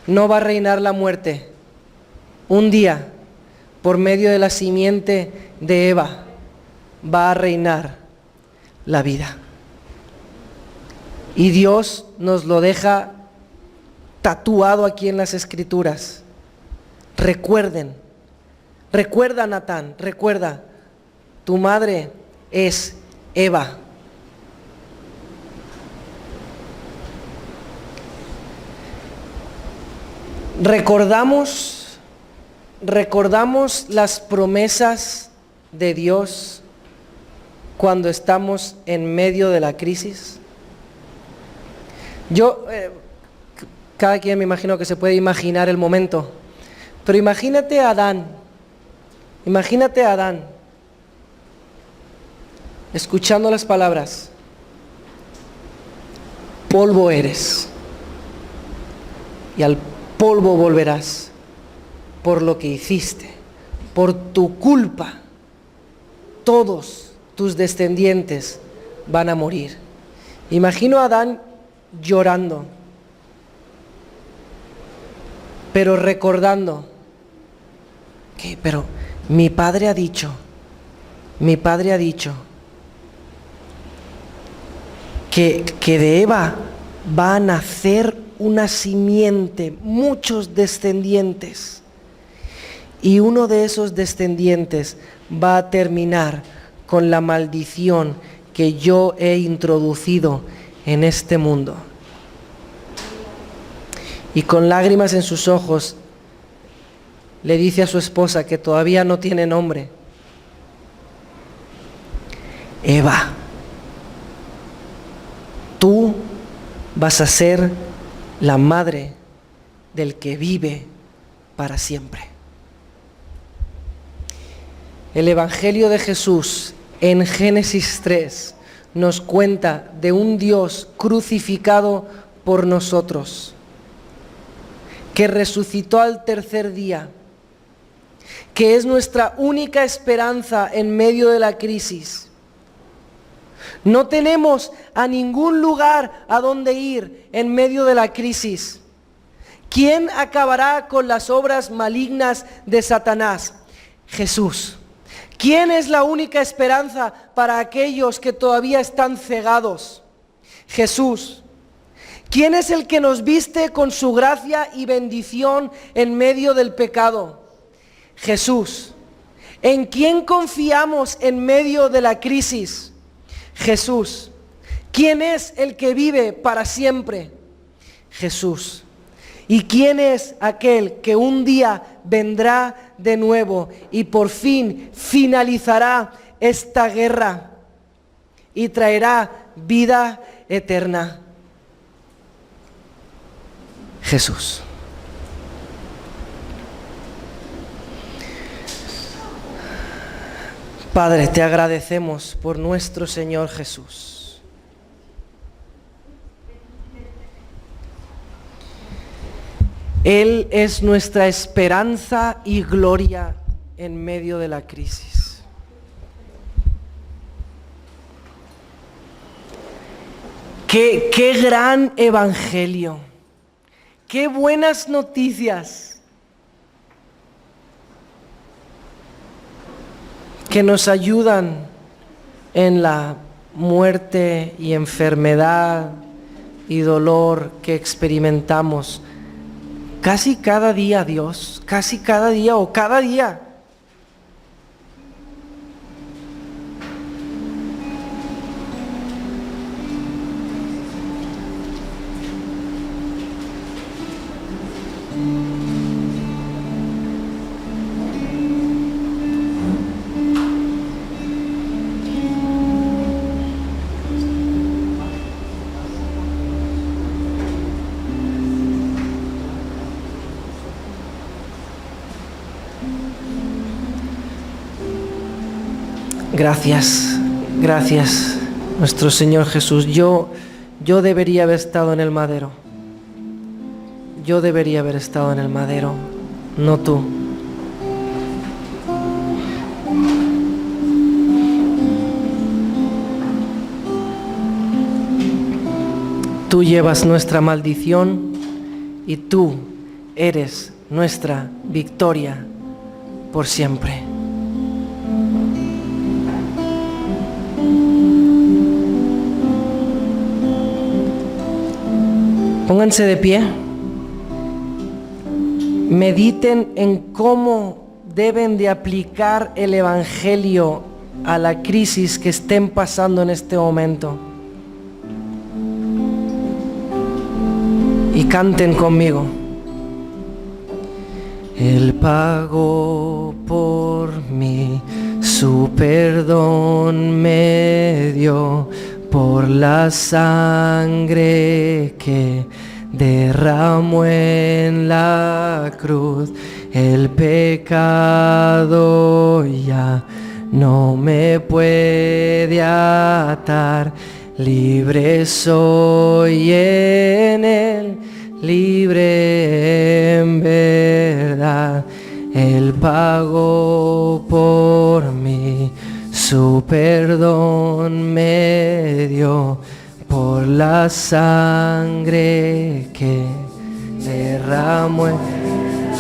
No va a reinar la muerte. Un día, por medio de la simiente de Eva, va a reinar la vida. Y Dios nos lo deja tatuado aquí en las Escrituras. Recuerda, Natán, recuerda, tu madre es Eva. Recordamos las promesas de Dios cuando estamos en medio de la crisis. Cada quien me imagino que se puede imaginar el momento, pero imagínate a Adán, escuchando las palabras, polvo eres y al polvo volverás por lo que hiciste, por tu culpa, todos tus descendientes van a morir. Imagino a Adán llorando, pero recordando pero mi padre ha dicho que de Eva va a nacer una simiente, muchos descendientes, y uno de esos descendientes va a terminar con la maldición que yo he introducido en este mundo. Y con lágrimas en sus ojos le dice a su esposa, que todavía no tiene nombre, Eva, tú vas a ser la madre del que vive para siempre. El Evangelio de Jesús en Génesis 3 nos cuenta de un Dios crucificado por nosotros, que resucitó al tercer día, que es nuestra única esperanza en medio de la crisis. No tenemos a ningún lugar a donde ir en medio de la crisis. ¿Quién acabará con las obras malignas de Satanás? Jesús. ¿Quién es la única esperanza para aquellos que todavía están cegados? Jesús. ¿Quién es el que nos viste con su gracia y bendición en medio del pecado? Jesús. ¿En quién confiamos en medio de la crisis? Jesús. ¿Quién es el que vive para siempre? Jesús. ¿Y quién es aquel que un día vendrá de nuevo y por fin finalizará esta guerra y traerá vida eterna? Jesús. Padre, te agradecemos por nuestro Señor Jesús. Él es nuestra esperanza y gloria en medio de la crisis. Qué gran evangelio, qué buenas noticias que nos ayudan en la muerte y enfermedad y dolor que experimentamos casi cada día, Dios, casi cada día o cada día. Gracias, gracias, nuestro Señor Jesús. Yo debería haber estado en el madero. Yo debería haber estado en el madero, no tú. Tú llevas nuestra maldición y tú eres nuestra victoria por siempre. Pónganse de pie. Mediten en cómo deben de aplicar el Evangelio a la crisis que estén pasando en este momento. Y canten conmigo. Él pagó por mí, su perdón me dio, por la sangre que derramó en la cruz. El pecado ya no me puede atar, libre soy en él, libre en verdad. Él pagó por mí, su perdón me dio, por la sangre que derramó.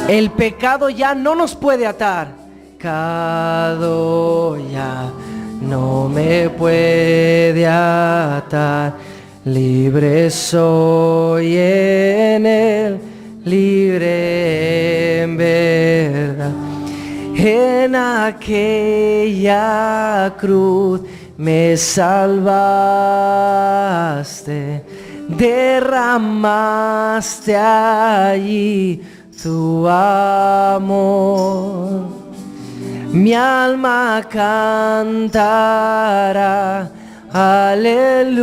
El pecado ya no nos puede atar. Pecado ya no me puede atar. Libre soy en él, libre en verdad. En aquella cruz me salvaste, derramaste allí tu amor. Mi alma cantará, aleluya,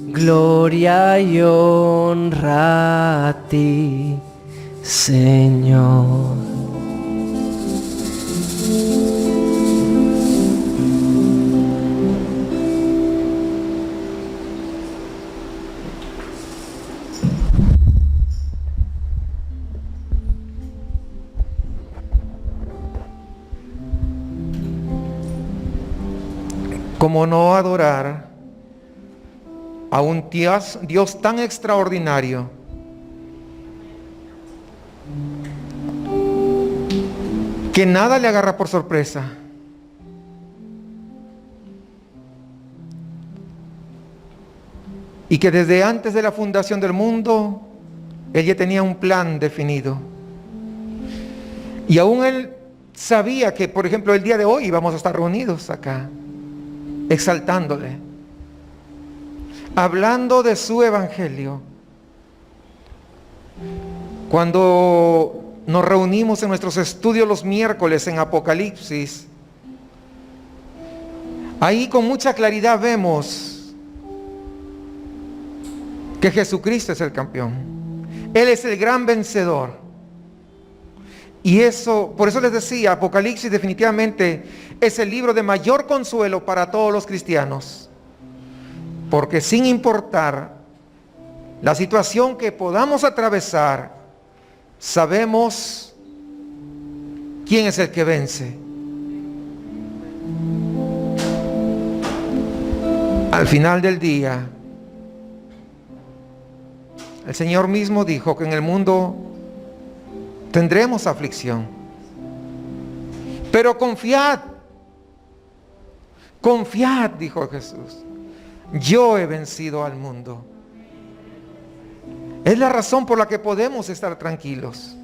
gloria y honra a ti, Señor. ¿Cómo no adorar a un Dios tan extraordinario? que nada le agarra por sorpresa. Y que desde antes de la fundación del mundo, Él ya tenía un plan definido. Y aún Él sabía que, por ejemplo, el día de hoy íbamos a estar reunidos acá, exaltándole, hablando de su evangelio. Cuando nos reunimos en nuestros estudios los miércoles en Apocalipsis, ahí con mucha claridad vemos que Jesucristo es el campeón. Él es el gran vencedor. Y eso, por eso les decía, Apocalipsis definitivamente es el libro de mayor consuelo para todos los cristianos. Porque sin importar la situación que podamos atravesar, sabemos quién es el que vence. Al final del día, el Señor mismo dijo que en el mundo tendremos aflicción. Pero confiad, confiad, dijo Jesús. Yo he vencido al mundo. Es la razón por la que podemos estar tranquilos.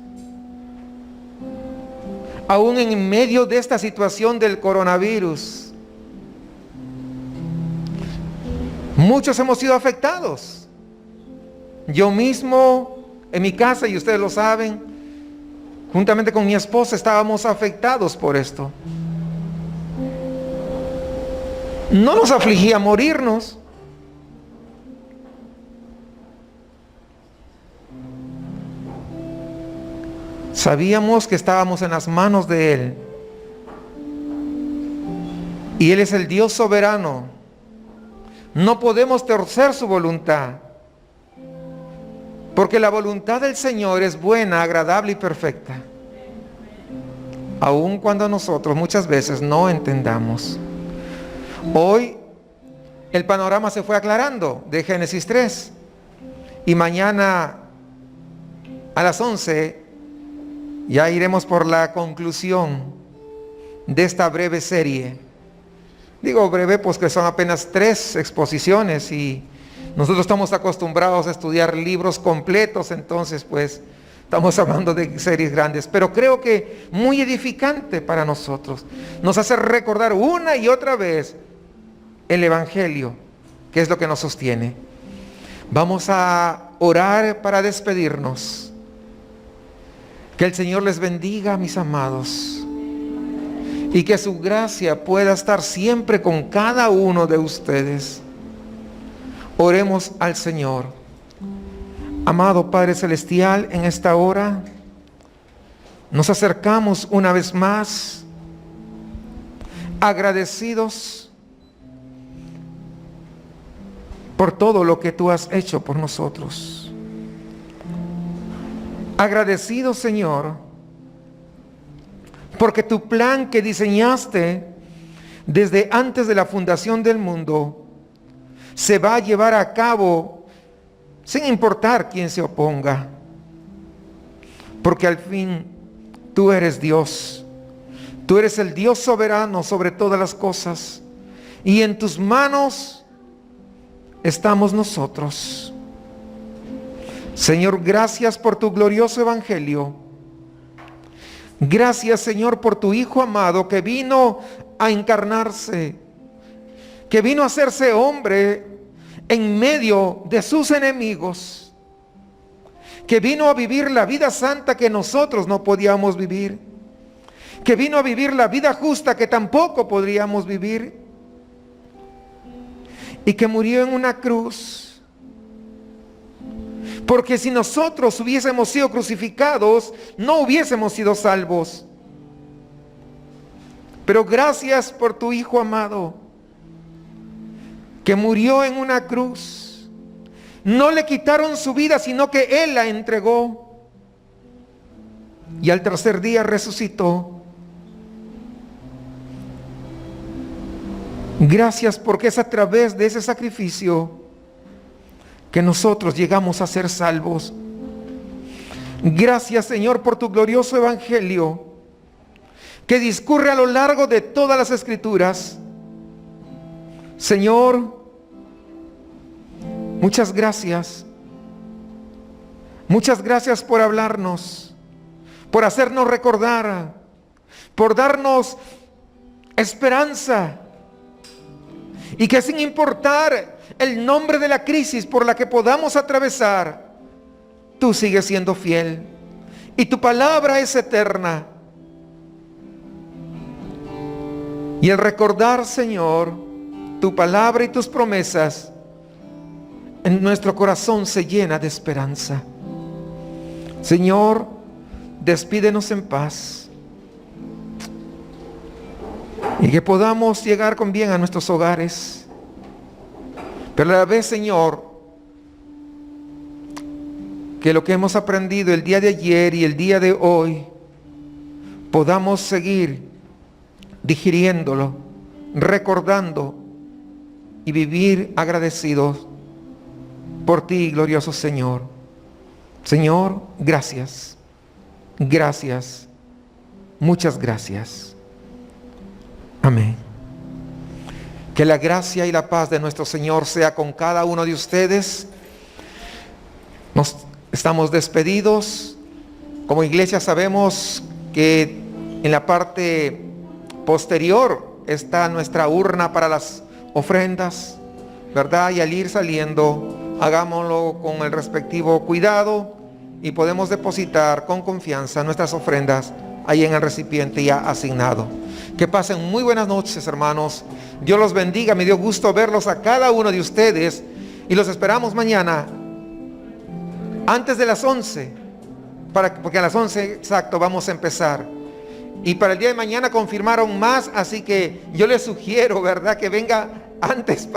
Aún en medio de esta situación del coronavirus, muchos hemos sido afectados. Yo mismo, en mi casa, y ustedes lo saben, juntamente con mi esposa estábamos afectados por esto. No nos afligía morirnos. Sabíamos que estábamos en las manos de Él. Y Él es el Dios soberano. No podemos torcer su voluntad. Porque la voluntad del Señor es buena, agradable y perfecta. Aun cuando nosotros muchas veces no entendamos. Hoy el panorama se fue aclarando de Génesis 3. Y mañana a las 11 ya iremos por la conclusión de esta breve serie. Digo breve pues que son apenas 3 exposiciones y nosotros estamos acostumbrados a estudiar libros completos, entonces pues estamos hablando de series grandes, pero creo que muy edificante para nosotros. Nos hace recordar una y otra vez el Evangelio, que es lo que nos sostiene. Vamos a orar para despedirnos. Que el Señor les bendiga, mis amados, y que su gracia pueda estar siempre con cada uno de ustedes. Oremos al Señor. Amado Padre Celestial, en esta hora nos acercamos una vez más, agradecidos por todo lo que tú has hecho por nosotros. Agradecidos, Señor, porque tu plan que diseñaste desde antes de la fundación del mundo se va a llevar a cabo sin importar quién se oponga. Porque al fin tú eres Dios. Tú eres el Dios soberano sobre todas las cosas. Y en tus manos estamos nosotros. Señor, gracias por tu glorioso evangelio. Gracias, Señor, por tu Hijo amado que vino a encarnarse, que vino a hacerse hombre en medio de sus enemigos, que vino a vivir la vida santa que nosotros no podíamos vivir, que vino a vivir la vida justa que tampoco podríamos vivir, y que murió en una cruz. Porque si nosotros hubiésemos sido crucificados, no hubiésemos sido salvos. Pero gracias por tu Hijo amado, que murió en una cruz. No le quitaron su vida, sino que Él la entregó. Y al tercer día resucitó. Gracias porque es a través de ese sacrificio que nosotros llegamos a ser salvos. Gracias, Señor, por tu glorioso evangelio, que discurre a lo largo de todas las Escrituras. Señor, muchas gracias. Muchas gracias por hablarnos, por hacernos recordar, por darnos esperanza. Y que sin importar el nombre de la crisis por la que podamos atravesar, tú sigues siendo fiel y tu palabra es eterna. Y el recordar, Señor, tu palabra y tus promesas, en nuestro corazón se llena de esperanza. Señor, despídenos en paz y que podamos llegar con bien a nuestros hogares. Pero a la vez, Señor, que lo que hemos aprendido el día de ayer y el día de hoy, podamos seguir digiriéndolo, recordando y vivir agradecidos por ti, glorioso Señor. Señor, gracias, gracias, muchas gracias. Amén. Que la gracia y la paz de nuestro Señor sea con cada uno de ustedes. Nos estamos despedidos. Como iglesia sabemos que en la parte posterior está nuestra urna para las ofrendas, ¿verdad? Y al ir saliendo, hagámoslo con el respectivo cuidado y podemos depositar con confianza nuestras ofrendas ahí en el recipiente ya asignado. Que pasen muy buenas noches, hermanos. Dios los bendiga. Me dio gusto verlos a cada uno de ustedes y los esperamos mañana antes de las 11, porque a las 11 exacto vamos a empezar. Y para el día de mañana confirmaron más, así que yo les sugiero, ¿verdad?, que venga antes,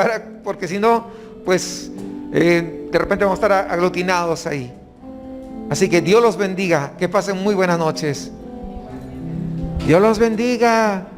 porque si no, pues de repente vamos a estar aglutinados ahí. Así que Dios los bendiga, que pasen muy buenas noches. Dios los bendiga.